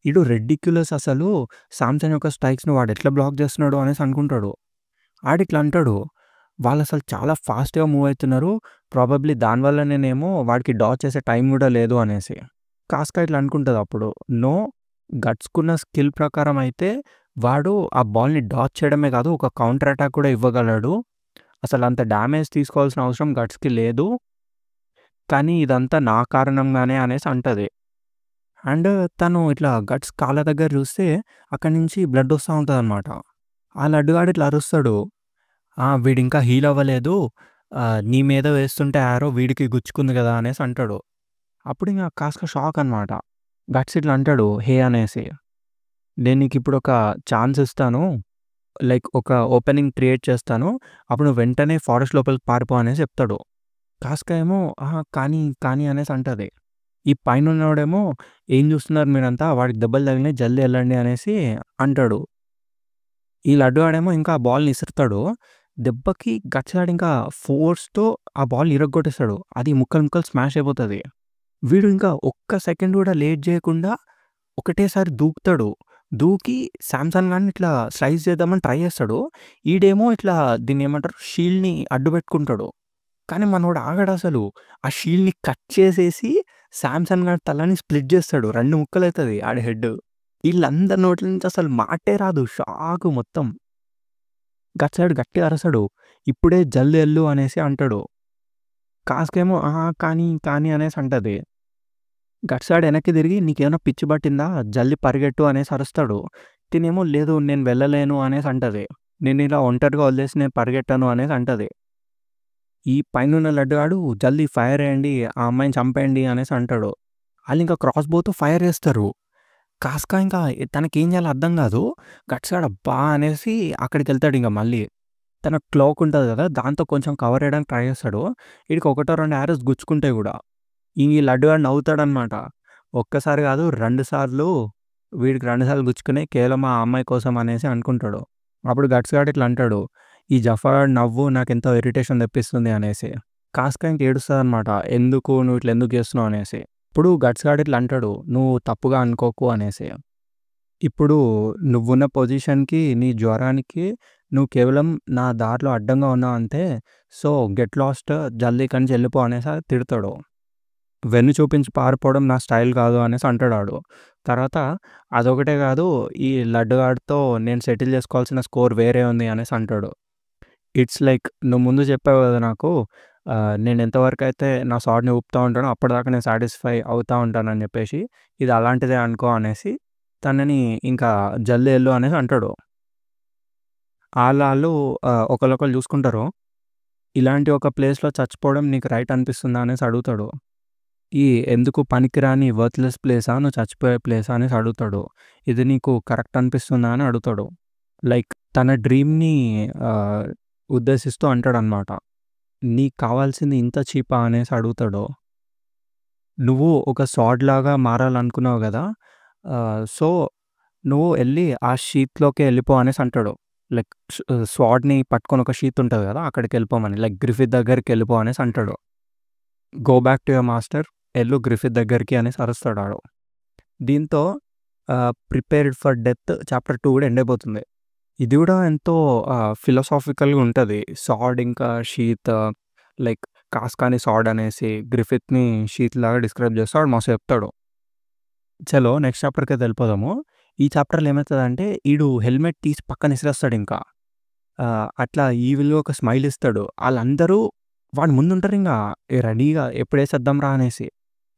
ఈడు రెడిక్యులస్ అసలు సామ్‌సంగ్ యొక్క స్ట్రైక్స్‌ని వాడెట్లా బ్లాక్ చేస్తున్నాడు అనేసి అనుకుంటాడు. ఆడిట్లా అంటాడు, వాళ్ళసలు చాలా ఫాస్ట్‌గా మూవ్ అయితున్నారు. ప్రాబబ్లీ దానివల్లనేనేమో వాడికి డాజ్ చేసే టైం గూడా లేదు అనేసి. కాస్కా ఇట్లా అనుకుంటదప్పుడు. నో, గట్స్‌కున్న స్కిల్ ప్రకారం అయితే వాడు ఆ బాల్‌ని డాజ్ చేయడమే కాదు, ఒక కౌంటర్ అటాక్ కూడా ఇవ్వగలడు. అసలంత డ్యామేజ్ తీసుకోవాల్సిన అవసరం గట్స్‌కి లేదు. కానీ ఇదంతా నా కారణంగానే అనేసి అంటది. అండ్ తను ఇట్లా గట్స్ కాళ్ళ దగ్గర చూస్తే అక్కడి నుంచి బ్లడ్ వస్తా ఉంటదనమాట. ఆ లడ్డుగాడు ఇట్లా అరుస్తాడు. వీడింకా హీల్ అవ్వలేదు. నీ మీద వేస్తుంటే యారో వీడికి గుచ్చుకుంది గదా అనేసి అంటాడు. అప్పుడింక కాస్క షాక్ అనమాట. గట్స్ ఇట్లా అంటాడు హే అనేసి. నేను నీకిప్పుడొక ఛాన్స్ ఇస్తాను. లైక్ ఒక ఓపెనింగ్ క్రియేట్ చేస్తాను. అప్పుడు నువ్వు వెంటనే ఫారెస్ట్ లోపలికి పారిపో అనేసి చెప్తాడు. కాస్క ఏమో కానీ, కానీ అనేసి అంటది. ఈ పైనున్నోడేమో ఏం చూస్తున్నారు మీరంతా? వాడికి దెబ్బలు తగిలినాయి జల్దీ ఎళ్ళండి అనేసి అంటాడు. ఈ లడ్డుగాడేమో ఇంకా ఆ బాల్‌ని ఇసురుతాడు. దెబ్బకి గచ్చగాడు ఇంకా ఫోర్స్‌తో ఆ బాల్‌ని ఇరగ్గొట్టేస్తాడు. అది ముక్కలు ముక్కలు స్మాష్ అయిపోతది. వీడు ఇంకా ఒక్క సెకండ్ కూడా లేట్ చేయకుండా ఒకటేసారి దూకుతాడు. దూకి సామ్‌సన్ గాడిని ఇట్లా స్లైస్ చేద్దామని ట్రై చేస్తాడు. ఈడేమో ఇట్లా దీన్నేమంటారు షీల్డ్‌ని అడ్డు పెట్టుకుంటాడు. కానీ మనోడు ఆగడసలు. ఆ షీల్డ్‌ని కట్ చేసేసి సామ్‌సన్ గాడి తలని స్ప్లిట్ చేస్తాడు. 2 ముక్కలైతది ఆడి హెడ్. ఈళ్ళందరి నోట్ల నుంచి అసలు మాటే రాదు. షాకు మొత్తం. గట్సాడు గట్టిగా అరసడు. ఇప్పుడే జల్ది ఎళ్ళు అనేసి అంటాడు. కాస్కేమో కానీ, కానీ అనేసి అంటది. గట్సాడు ఎనక్కి తిరిగి నీకేమైనా పిచ్చి పట్టిందా? జల్ది పరిగెట్టు అనేసి అరుస్తాడు. తినేమో లేదు నేను వెళ్ళలేను అనేసి అంటది. నేనిలా ఒంటరిగా వదిలేసి నేను పరిగెట్టను అనేసి అంటది. ఈ పైనున్న లడ్డుగాడు జల్దీ ఫైర్ ఎయండి. ఆ అమ్మాయిని చంపేయండి అనేసి అంటాడు. ఆళ్ళింకా క్రాస్ బోతో ఫైర్ చేస్తారు. కాస్కా ఇంకా తనకేం చేయాలో అర్థం కాదు. గట్సాడు అబ్బా! అనేసి అక్కడికెళ్తాడింక మళ్ళీ. తన క్లోక్ ఉంటది కదా! దాంతో కొంచెం కవర్ చేయడానికి ట్రై చేస్తాడు. ఈడికి ఒకటో, 2 యారోస్ గుచ్చుకుంటాయి గూడా. ఈ లడ్డుగాడు నవ్వుతాడనమాట. ఒక్కసారి కాదు 2 సార్లు వీడికి 2 సార్లు గుచ్చుకున్నాయి. కేవలం ఆ అమ్మాయి కోసం అనేసి అనుకుంటాడు. అప్పుడు గట్స్ గాడు ఇట్లా అంటాడు. ఈ జఫా గాడి నవ్వు నాకెంతో ఇరిటేషన్ తెప్పిస్తుంది అనేసి. కాస్కా ఇంక ఏడుస్తదనమాట. ఎందుకు నువ్వు ఇట్లా ఎందుకు చేస్తున్నావు అనేసి. ఇప్పుడు గట్స్ గాడు ఇట్లా అంటాడు. నువ్వు తప్పుగా అనుకోకు అనేసి. ఇప్పుడు నువ్వున్న పొజిషన్‌కి, నీ జ్వరానికి నువ్వు కేవలం నా దారిలో అడ్డంగా ఉన్నావంతే. సో, గెట్ లాస్ట్ జల్దీ ఇక్కడి నుంచి ఎళ్ళిపో అనేసి తిడతాడు. వెన్ను చూపించి పారిపోవడం నా స్టైల్ కాదు అనేసి అంటాడాడు. తర్వాత అదొకటే కాదు, ఈ లడ్డుగాడితో నేను సెటిల్ చేసుకోవాల్సిన స్కోర్ వేరే ఉంది అనేసి అంటాడు. ఇట్స్ లైక్ నువ్వు ముందు చెప్పావు కదా నాకు, నేను ఎంతవరకైతే నా స్వాడ్‌ని ఊపుతా ఉంటానో అప్పటిదాకా నేను సాటిస్ఫై అవుతా ఉంటానని చెప్పేసి, ఇది అలాంటిదే అనుకో అనేసి తనని ఇంకా జల్దీ ఎళ్ళు అనేసి అంటాడు. ఆళ్ళాళ్ళు ఒకళ్ళొకళ్ళు చూసుకుంటారు. ఇలాంటి ఒక ప్లేస్‌లో చచ్చిపోవడం నీకు రైట్ అనిపిస్తుందా అనేసి అడుగుతాడు. ఎందుకు పనికిరాని వర్త్‌లెస్ ప్లేసా? నువ్వు చచ్చిపోయే ప్లేసా? అనేసి అడుగుతాడు. ఇది నీకు కరెక్ట్ అనిపిస్తుందా అని అడుగుతాడు. లైక్ తన డ్రీమ్‌ని ఆహ్, ఉద్దేశిస్తూ అంటాడనమాట. నీకు కావాల్సింది ఇంత చీపా? అనేసి అడుగుతాడు. నువ్వు ఒక సార్డ్‌లాగా మారాలనుకున్నావు గదా! సో, నువ్వు ఎళ్లి ఆ షీత్‌లోకే ఎళ్ళిపో అనేసి అంటాడు. లైక్ స్వాడ్‌ని పట్టుకొని ఒక షీత్ ఉంటది గదా! అక్కడికెళ్ళిపోమని. లైక్ గ్రిఫిత్ దగ్గరికెళ్ళిపో అనేసి అంటాడు. Go back to your master. ఎళ్ళు గ్రిఫిత్ దగ్గరికి అనేసి అరుస్తాడాడు. దీంతో ప్రిపేర్డ్ ఫర్ డెత్ చాప్టర్ 2 కూడా ఎండ్ అయిపోతుంది. ఇది గూడా ఎంతో ఫిలాసాఫికల్‌గా ఉంటది. సార్డ్ ఇంకా షీత్ లైక్ కాస్కాని సార్డ్ అనేసి, గ్రిఫిత్‌ని షీత్ లాగా డిస్క్రైబ్ చేస్తూ వాడు మస్తు చెప్తాడు. చలో నెక్స్ట్ చాప్టర్‌కైతే వెళ్ళిపోదాము. ఈ చాప్టర్‌లో ఏమైతదంటే ఈడు హెల్మెట్ తీసి పక్కన ఇసిరేస్తాడింకా. అట్లా ఈవిల్‌గా ఒక స్మైల్ ఇస్తాడు. ఆళ్ళందరూ వాడి ముందుంటారింగా రెడీగా ఎప్పుడేసేద్దాంరా అనేసి.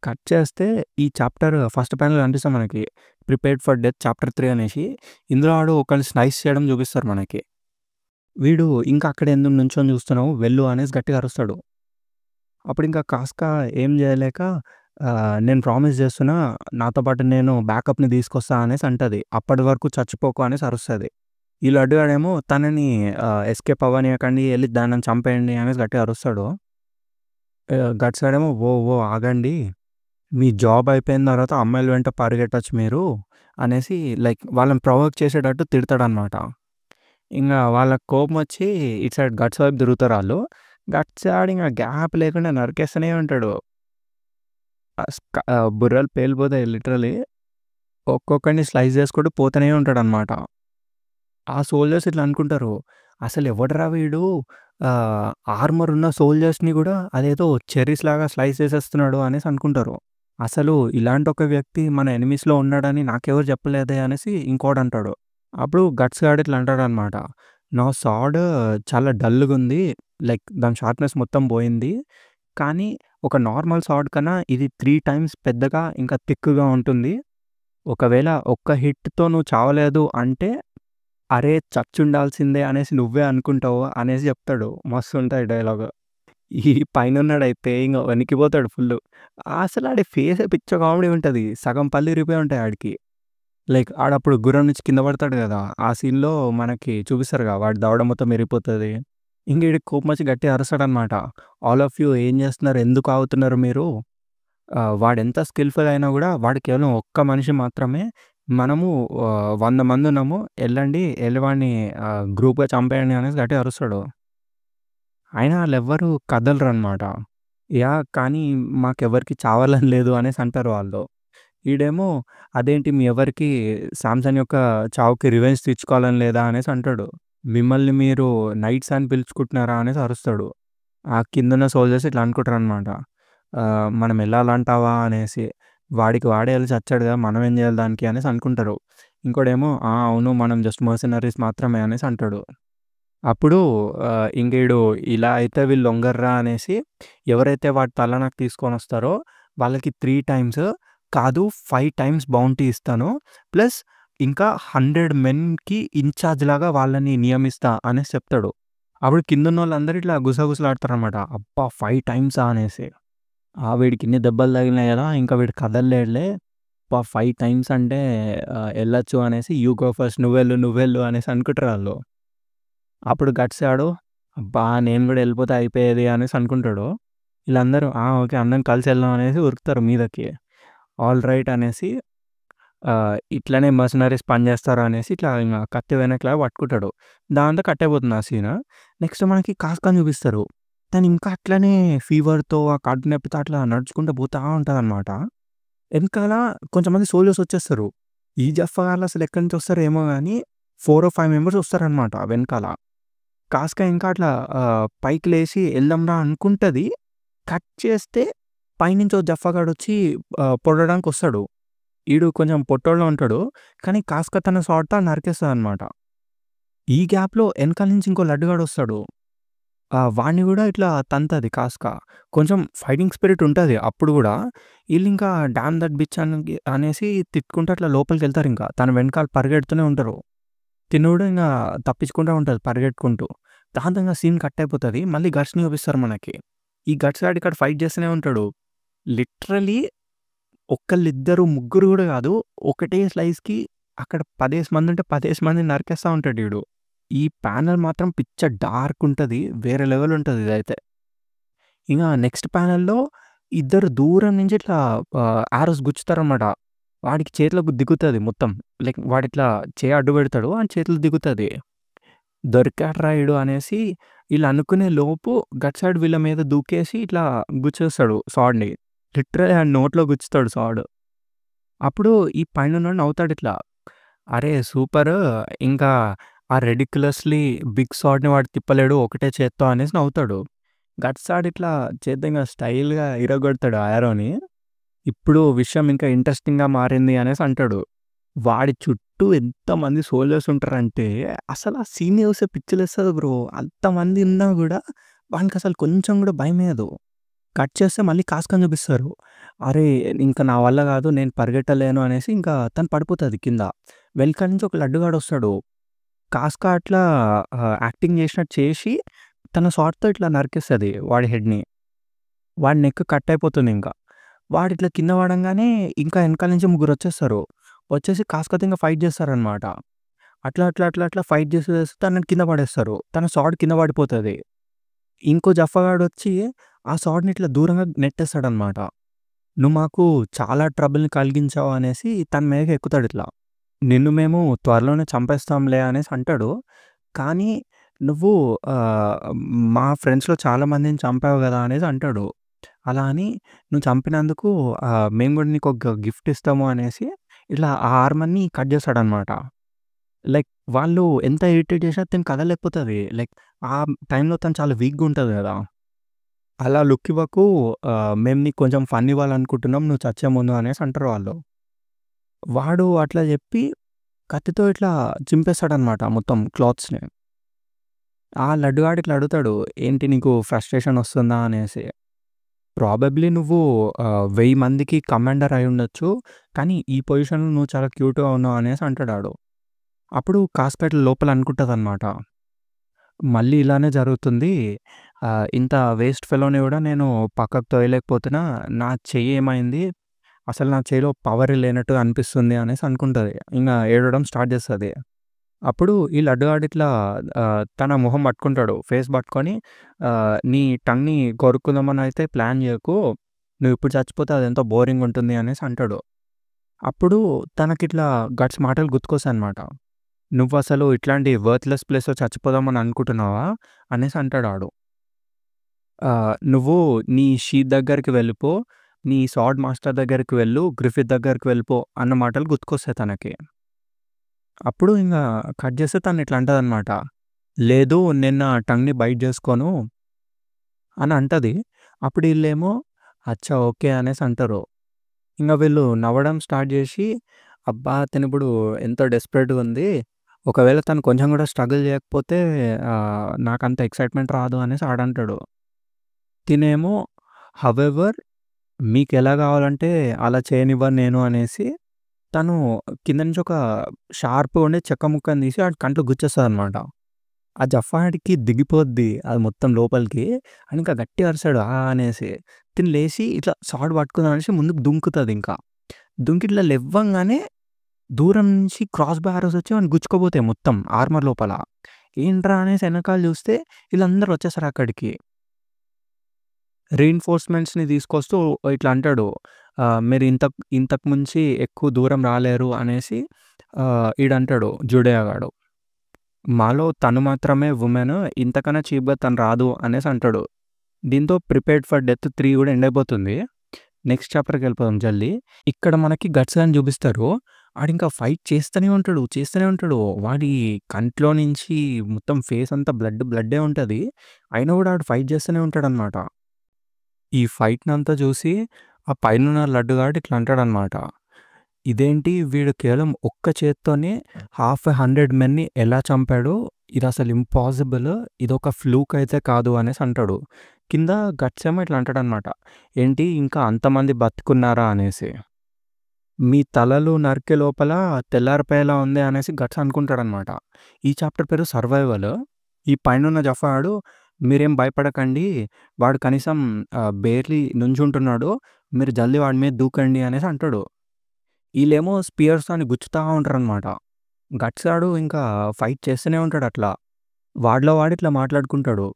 కట్ చేస్తే ఈ చాప్టర్ ఫస్ట్ ప్యానెల్ కనిపిస్తది మనకి. ప్రిపేర్డ్ ఫర్ డెత్ చాప్టర్ 3 అనేసి. ఇందులో వాడు ఒకడిని స్లైస్ చేయడం చూపిస్తారు మనకి. వీడు ఇంకా అక్కడే ఎందుకు నుంచొని చూస్తున్నావు వెళ్ళు అనేసి గట్టిగా అరుస్తాడు. అప్పుడింకా కాస్కా ఏం చేయలేక నేను ప్రామిస్ చేస్తున్నా నాతో పాటు నేను బ్యాకప్‌ని తీసుకొస్తా అనేసి అంటది. అప్పటి వరకు చచ్చిపోకు అనేసి అరుస్తది. ఈ లడ్డుగాడేమో తనని ఎస్కేప్ అవ్వనీయకండి ఎళ్లి దాన్ని చంపేయండి అనేసి గట్టిగా అరుస్తాడు. గట్స్ గాడేమో "ఓ ఓ ఆగండి. మీ జాబ్ అయిపోయిన తర్వాత అమ్మాయిల వెంట పరిగెట్టొచ్చు మీరు" అనేసి లైక్ వాళ్ళని ప్రొవోక్ చేసేటట్టు తిడతాడనమాట. ఇంగ వాళ్ళకి కోపమొచ్చి ఇటు సైడ్ గట్స్ వైపు తిరుగుతారాళ్ళు. గట్స్ ఆడింగ గ్యాప్ లేకుండా నరికేస్తూనే ఉంటాడు. బుర్రలు పేలిపోతాయి లిటరల్లీ. ఒక్కొక్కడిని స్లైస్ చేసుకుంటూ పోతూనే ఉంటాడనమాట. ఆ సోల్జర్స్ ఇట్లా అనుకుంటారు. అసలెవడురా వీడు ఆహ్, ఆర్మర్ ఉన్న సోల్జర్స్‌ని గూడా అదేదో చెర్రీస్‌లాగా స్లైస్ చేసేస్తున్నాడు అనేసి అనుకుంటారు. అసలు ఇలాంటి ఒక వ్యక్తి మన ఎనిమీస్‌లో ఉన్నాడని నాకెవరు చెప్పలేదే అనేసి ఇంకోడంటాడు. అప్పుడు గట్స్ గాడు ఇట్లా అంటాడనమాట. నా సాడ్ చాలా డల్‌గుంది. లైక్ దాని షార్ప్‌నెస్ మొత్తం పోయింది. కానీ ఒక నార్మల్ సాడ్ కన్నా ఇది 3 టైమ్స్ పెద్దగా ఇంకా థిక్‌గా ఉంటుంది. ఒకవేళ ఒక్క హిట్‌తో నువ్వు చావలేదు అంటే అరే! చచ్చుండాల్సిందే అనేసి నువ్వే అనుకుంటావు అనేసి చెప్తాడు. మస్తుంటది డైలాగు. ఈ పైనున్నోడైతే ఇంగ వణికిపోతాడు ఫుల్లు. అసలాడి ఫేసే పిచ్చ కామెడీ ఉంటది. సగం పళ్ళు ఇరిగిపోయి ఉంటాయి ఆడికి. లైక్ ఆడప్పుడు గుర్రం నుంచి కింద పడతాడు గదా! ఆ సీన్‌లో మనకి చూపిస్తారుగా వాడి దవడ మొత్తం ఇరిగిపోతది. ఇంక ఈడికి కోపమొచ్చి గట్టిగా అరుస్తాడనమాట. ఆల్ ఆఫ్ యూ ఏం చేస్తున్నారు? ఎందుకు ఆగుతున్నారు మీరు? వాడెంత స్కిల్‌ఫుల్ అయినా గూడా వాడు కేవలం ఒక్క మనిషి మాత్రమే. మనము 100 మందున్నాము. ఎళ్ళండి. ఎళ్లి వాడిని గ్రూప్‌గా చంపేయండి అనేసి గట్టిగా అరుస్తాడు. అయినా ఆళ్ళెవ్వరు కదలరనమాట. కానీ మాకెవ్వరికీ చావాలని లేదు అనేసి అంటారు వాళ్ళు. ఈడేమో అదేంటి మీ ఎవరికీ సామ్‌సన్ యొక్క చావుకి రివెంజ్ తీర్చుకోవాలని లేదా అనేసి అంటాడు. మిమ్మల్ని మీరు నైట్స్ అని పిలుచుకుంటున్నారా అనేసి అరుస్తాడు. ఆ కిందున్న సోల్జర్స్ ఇట్లా అనుకుంటారనమాట. మనం ఎళ్ళాలంటావా అనేసి. వాడికి వాడే ఎళ్లి చచ్చాడు గదా! మనమేం జేయాలి దానికి అనేసి అనుకుంటారు. ఇంకోడేమో అవును మనం జస్ట్ మర్సనరీస్ మాత్రమే అనేసి అంటాడు. అప్పుడు ఇంగీడు ఇలా అయితే వీళ్ళు లొంగర్రా అనేసి ఎవరైతే వాడి తల నాకు తీసుకొనొస్తారో వాళ్ళకి 3 టైమ్స్ కాదు 5 టైమ్స్ బౌంటీ ఇస్తాను. ప్లస్ ఇంకా 100 మెన్‌కి ఇన్‌చార్జ్ లాగా వాళ్ళని నియమిస్తా అనేసి చెప్తాడు. అప్పుడు కిందున్నోళ్ళందరూ ఇట్లా గుసగుసలాడతారనమాట. అబ్బా! 5 టైమ్సా అనేసి. వీడికి ఇన్ని దెబ్బలు తగిలినాయి గదా! ఇంకా వీడు కదలలేడులే. అబ్బా! 5 టైమ్స్ అంటే ఎళ్ళొచ్చు అనేసి యూ గో ఫస్ట్ నువ్వెళ్ళు, నువ్వెళ్ళు అనేసి అనుకుంటారాళ్ళు. అప్పుడు గట్స్ ఆడు అబ్బా! నేను గూడా ఎళ్ళిపోతే అయిపోయేది అనేసి అనుకుంటాడు. ఈళ్ళందరూ ఓకే. అందరం కలిసి ఎళ్దాం అనేసి ఉరుకుతారు మీదకి. ఆల్ రైట్ అనేసి ఇట్లనే మర్సనరీస్ పని జేస్తారు అనేసి ఇట్లా ఇంగ కత్తి వెనకలాగా పట్టుకుంటాడు. దాంతో కట్ అయిపోతుంది ఆ సీను. నెక్స్ట్ మనకి కాస్కాని చూపిస్తారు. తను ఇంకా అట్లనే ఫీవర్‌తో ఆ కడుపు నొప్పితో అట్లా నడుచుకుంటూ పోతా ఉంటదనమాట. ఎనకాల కొంచెంమంది సోల్జర్స్ వచ్చేస్తారు. ఈ జఫా గాళ్ళు అసలు ఎక్కడి నుంచి వస్తారో ఏమో గాని 4 5 మెంబర్స్ వస్తారనమాట వెనకాల. కాస్క ఇంకా అట్లా పైకి లేసి ఎళ్దాంరా అనుకుంటది. కట్ చేస్తే పైనుంచి ఓ జఫాగాడొచ్చి పొడవడానికొస్తాడు. ఈడు కొంచెం పొట్టోడులో ఉంటాడు. కానీ కాస్క తన షాట్‌తో నరికేస్తదనమాట. ఈ గ్యాప్‌లో ఎనకాల నుంచి ఇంకో లడ్డుగాడొస్తాడు. వాడిని గూడా ఇట్లా తంతది కాస్క. కొంచెం ఫైటింగ్ స్పిరిట్ ఉంటది అప్పుడు గూడా. ఈళ్ళింకా డామ్ దట్ బిచ్ అనేసి తిట్టుకుంటూ అట్లా లోపలికెళ్తారింక. తన వెనకాల పరిగెడుతూనే ఉంటారు. తిను గూడా ఇంగ తప్పించుకుంటా ఉంటది పరిగెట్టుకుంటూ. దాంతో ఇంగ సీన్ కట్ అయిపోతది. మళ్ళీ గట్స్‌ని చూపిస్తారు మనకి. ఈ గట్స్ గాడు ఇక్కడ ఫైట్ చేస్తూనే ఉంటాడు. లిటరల్లీ ఒకళ్ళిద్దరు, ముగ్గురు గూడా గాదు. ఒకటే స్లైస్‌కి అక్కడ 10 మందుంటే 10 మందిని నరికేస్తా ఉంటాడీడు. ఈ ప్యానెల్ మాత్రం పిచ్చ డార్క్ ఉంటది. వేరే లెవెల్ ఉంటది ఇదైతే. ఇంగ నెక్స్ట్ ప్యానెల్‌లో ఇద్దరు దూరం నుంచి ఇట్లా యారోస్ గుచ్చుతారనమాట. వాడికి చేతిలోకి దిగుతది మొత్తం. లైక్ వాడిట్లా చెయ్యి అడ్డు పెడతాడు. వాని చేతిలో దిగుతది. దొరికాడురా ఈడు అనేసి ఈళ్ళు అనుకునే లోపు గట్ సైడ్ వీళ్ళ మీద దూకేసి ఇట్లా గుచ్చేస్తాడు సాడ్‌ని. లిటరల్లీ ఆడి నోట్లో గుచ్చుతాడు సాడ్. అప్పుడు ఈ పైనున్నోడు నవ్వుతాడిట్లా. అరే! సూపరు. ఇంకా ఆ రెడిక్యులస్‌లీ బిగ్ సాడ్‌ని వాడు తిప్పలేడు ఒకటే చేత్తో అనేసి నవ్వుతాడు. గట్స్ ఆడిట్లా చేత్తో ఇంగ స్టైల్‌గా ఇరగ్గొడతాడు ఆ యారోని. ఇప్పుడు విషయం ఇంకా ఇంట్రెస్టింగ్‌గా మారింది అనేసి అంటాడు. వాడి చుట్టూ ఎంతమంది సోల్జర్స్ ఉంటారంటే, అసలు ఆ సీన్ చూస్తే పిచ్చిలేస్తది బ్రో. అంతమంది ఉన్నా గూడా వానికసలు కొంచెం గూడా భయమేయదు. కట్ చేస్తే మళ్ళీ కాస్కని చూపిస్తారు. అరే! ఇంక నా వల్ల గాదు నేను పరిగెట్టలేను అనేసి ఇంకా తను పడిపోతది కింద. వెనకాల నుంచి ఒక లడ్డుగాడొస్తాడు. కాస్క అట్లా యాక్టింగ్ చేసినట్టు చేసి తన షాట్‌తో ఇట్లా నరికేస్తది వాడి హెడ్‌ని. వాడి నెక్ కట్ అయిపోతుందింక. వాడిట్లా కింద పడంగానే ఇంకా ఎనకాల నుంచి ముగ్గురొచ్చేస్తారు. వచ్చేసి కాస్కతో ఇంక ఫైట్ చేస్తారనమాట. అట్లా ఫైట్ చేస్తూ తనని కింద పడేస్తారు. తన సాడ్ కింద పడిపోతది. ఇంకో జఫాగాడొచ్చి ఆ స్వార్డ్‌ని ఇట్లా దూరంగా నెట్టేస్తాడనమాట. "నువ్వు మాకు చాలా ట్రబుల్‌ని కలిగించావు" అనేసి తన మీదకి ఎక్కుతాడిట్లా. "నిన్ను మేము త్వరలోనే చంపేస్తాంలే" అనేసి అంటాడు. కానీ "నువ్వు ఆహ్, మా ఫ్రెండ్స్‌లో చాలా మందిని చంపావు గదా!" అనేసి అంటాడు. అలా అని "నువ్వు చంపినందుకు మేము గూడా నీకొక గిఫ్ట్ ఇస్తాము" అనేసి ఇట్లా ఆ ఆర్మర్‌ని కట్ చేస్తాడనమాట. లైక్ వాళ్ళు ఎంత ఇరిటేట్ చేసినా తిను కదలలేకపోతది. లైక్ ఆ టైంలో తను చాలా వీక్‌గా ఉంటది గదా! అలా లుక్ ఇవ్వకు మేము నీకు కొంచెం ఫన్ ఇవ్వాలనుకుంటున్నాం. నువ్వు చచ్చే ముందు అనేసి అంటారు వాళ్ళు. వాడు అట్లా జెప్పి కత్తితో ఇట్లా చింపేస్తాడనమాట మొత్తం క్లాత్స్‌ని. ఆ లడ్డుగాడు ఇట్లా అడుగుతాడు, "ఏంటి నీకు ఫ్రస్ట్రేషన్ వస్తుందా?" అనేసి. "ప్రాబబ్లీ నువ్వు 1000 మందికి కమాండర్ అయ్యుండొచ్చు. కానీ ఈ పొజిషన్‌లో నువ్వు చాలా క్యూట్‌గా ఉన్నావు" అనేసి అంటాడాడు. అప్పుడు కాస్పెట్ లోపల అనుకుంటదనమాట. మళ్ళీ ఇలానే జరుగుతుంది. ఇంత వేస్ట్ ఫెలోని గూడా నేను పక్కకు తోయలేకపోతున్నా. నా చెయ్యి ఏమైంది? అసలు నా చేయిలో పవరే లేనట్టుగా అనిపిస్తుంది అనేసి అనుకుంటది. ఇంగ ఏడవడం స్టార్ట్ జేస్తది. అప్పుడు ఈ లడ్డుగాడు ఇట్లా తన మొహం పట్టుకుంటాడు. ఫేస్ పట్టుకొని "నీ టంగ్‌ని కొరుక్కుందామనయితే ప్లాన్ జేయకు. నువ్విప్పుడు చచ్చిపోతే అదెంతో బోరింగుంటుంది" అనేసి అంటాడు. అప్పుడు తనకిట్లా గట్స్ మాటలు గుర్తుకొస్తాయనమాట. "నువ్వసలు ఇట్లాంటి వర్త్‌లెస్ ప్లేస్‌లో చచ్చిపోదామని అనుకుంటున్నావా?" అనేసి అంటాడాడు. "నువ్వు నీ షీప్ దగ్గరికి వెళ్ళిపో. నీ స్వార్డ్ మాస్టర్ దగ్గరికి వెళ్ళు. గ్రిఫిత్ దగ్గరికి వెళ్ళిపో" అన్న మాటలు గుర్తుకొస్తాయి తనకి. అప్పుడు ఇంగ కట్ చేస్తే తను ఇట్లా అంటదనమాట. "లేదు నేను నా టంగ్‌ని బైట్ జేసుకోను" అని అంటది. అప్పుడు ఈళ్ళేమో "అచ్చా! ఓకే" అనేసి అంటారు. ఇంగ వీళ్ళు నవ్వడం స్టార్ట్ జేసి, "అబ్బా! తినిప్పుడు ఎంతో డెస్పరేట్‌గా ఉంది. ఒకవేళ తను కొంచెం గూడా స్ట్రగుల్ జేయకపోతే నాకంత ఎక్సైట్‌మెంట్ రాదు" అనేసి ఆడంటాడు. తినేమో "హౌఎవర్ మీకెలా గావాలంటే అలా చేయనివ్వను నేను" అనేసి తను కింద నుంచి ఒక షార్ప్‌గా ఉండే చెక్క ముక్కని తీసి ఆడి కంట్లో గుచ్చేస్తదనమాట. ఆ జఫాడికి దిగిపోద్ది అది మొత్తం లోపలికి. ఆడింకా గట్టిగా అరిసాడు అనేసి. తిను లేసి ఇట్లా సాడ్ పట్టుకుందాం అనేసి ముందుకు దుంకుతదింకా. దుంకి ఇట్లా లెవ్వంగానే దూరం నుంచి క్రాస్ బై యారోస్ వచ్చి వాడిని గుచ్చుకోబోతాయి మొత్తం ఆర్మర్ లోపల. ఏంట్రా అనేసి ఎనకాల చూస్తే ఈళ్ళందరూ వచ్చేసారు అక్కడికి. రీఇన్ఫోర్స్‌మెంట్స్‌ని తీసుకొస్తూ ఇట్లా అంటాడు. "మీరు ఇంతకు మించి ఎక్కువ దూరం రాలేరు" అనేసి ఈడంటాడు జుడేయా గాడు. "మాలో తను మాత్రమే వుమెన్. ఇంతకన్నా చీప్‌గా తను రాదు" అనేసి అంటాడు. దీంతో 'ప్రిపేర్డ్ ఫర్ డెత్ 3' కూడా ఎండ్ అయిపోతుంది. నెక్స్ట్ చాప్టర్‌కెళ్ళిపోదాం జల్దీ. ఇక్కడ మనకి గట్స్ గాడిని చూపిస్తారు. ఆడింకా ఫైట్ చేస్తూనే ఉంటాడు, చేస్తూనే ఉంటాడు. వాడి కంట్లో నుంచి మొత్తం ఫేస్ అంతా బ్లడ్డే ఉంటది. అయినా కూడా ఆడు ఫైట్ చేస్తూనే ఉంటాడనమాట. ఈ ఫైట్‌నంతా చూసి ఆ పైనున్న లడ్డుగాడు ఇట్లా అంటాడనమాట. "ఇదేంటి వీడు కేవలం ఒక్క చేత్తోనే 100 మెన్‌ని ఎలా చంపాడు? ఇదసలు ఇంపాసిబుల్. ఇదొక ఫ్లూక్ అయితే కాదు" అనేసి అంటాడు. కింద గట్స్ ఏమో ఇట్లా అంటాడనమాట. "ఏంటి ఇంకా అంతమంది బతికున్నారా?" అనేసి. "మీ తలలు నరికే లోపల తెల్లారిపోయేలా ఉంది" అనేసి గట్స్ అనుకుంటాడనమాట. ఈ చాప్టర్ పేరు సర్వైవల్. ఈ పైనున్న జఫాడు "మీరేం భయపడకండి. వాడు కనీసం బేర్లీ నుంచుంటున్నాడు. మీరు జల్దీ వాడి మీద దూకండి" అనేసి అంటాడు. ఈళ్ళేమో స్పియర్స్‌తోని గుచ్చుతా ఉంటారనమాట. గట్స్ గాడు ఇంకా ఫైట్ చేస్తూనే ఉంటాడట్లా. వాడిలో వాడు ఇట్లా మాట్లాడుకుంటాడు.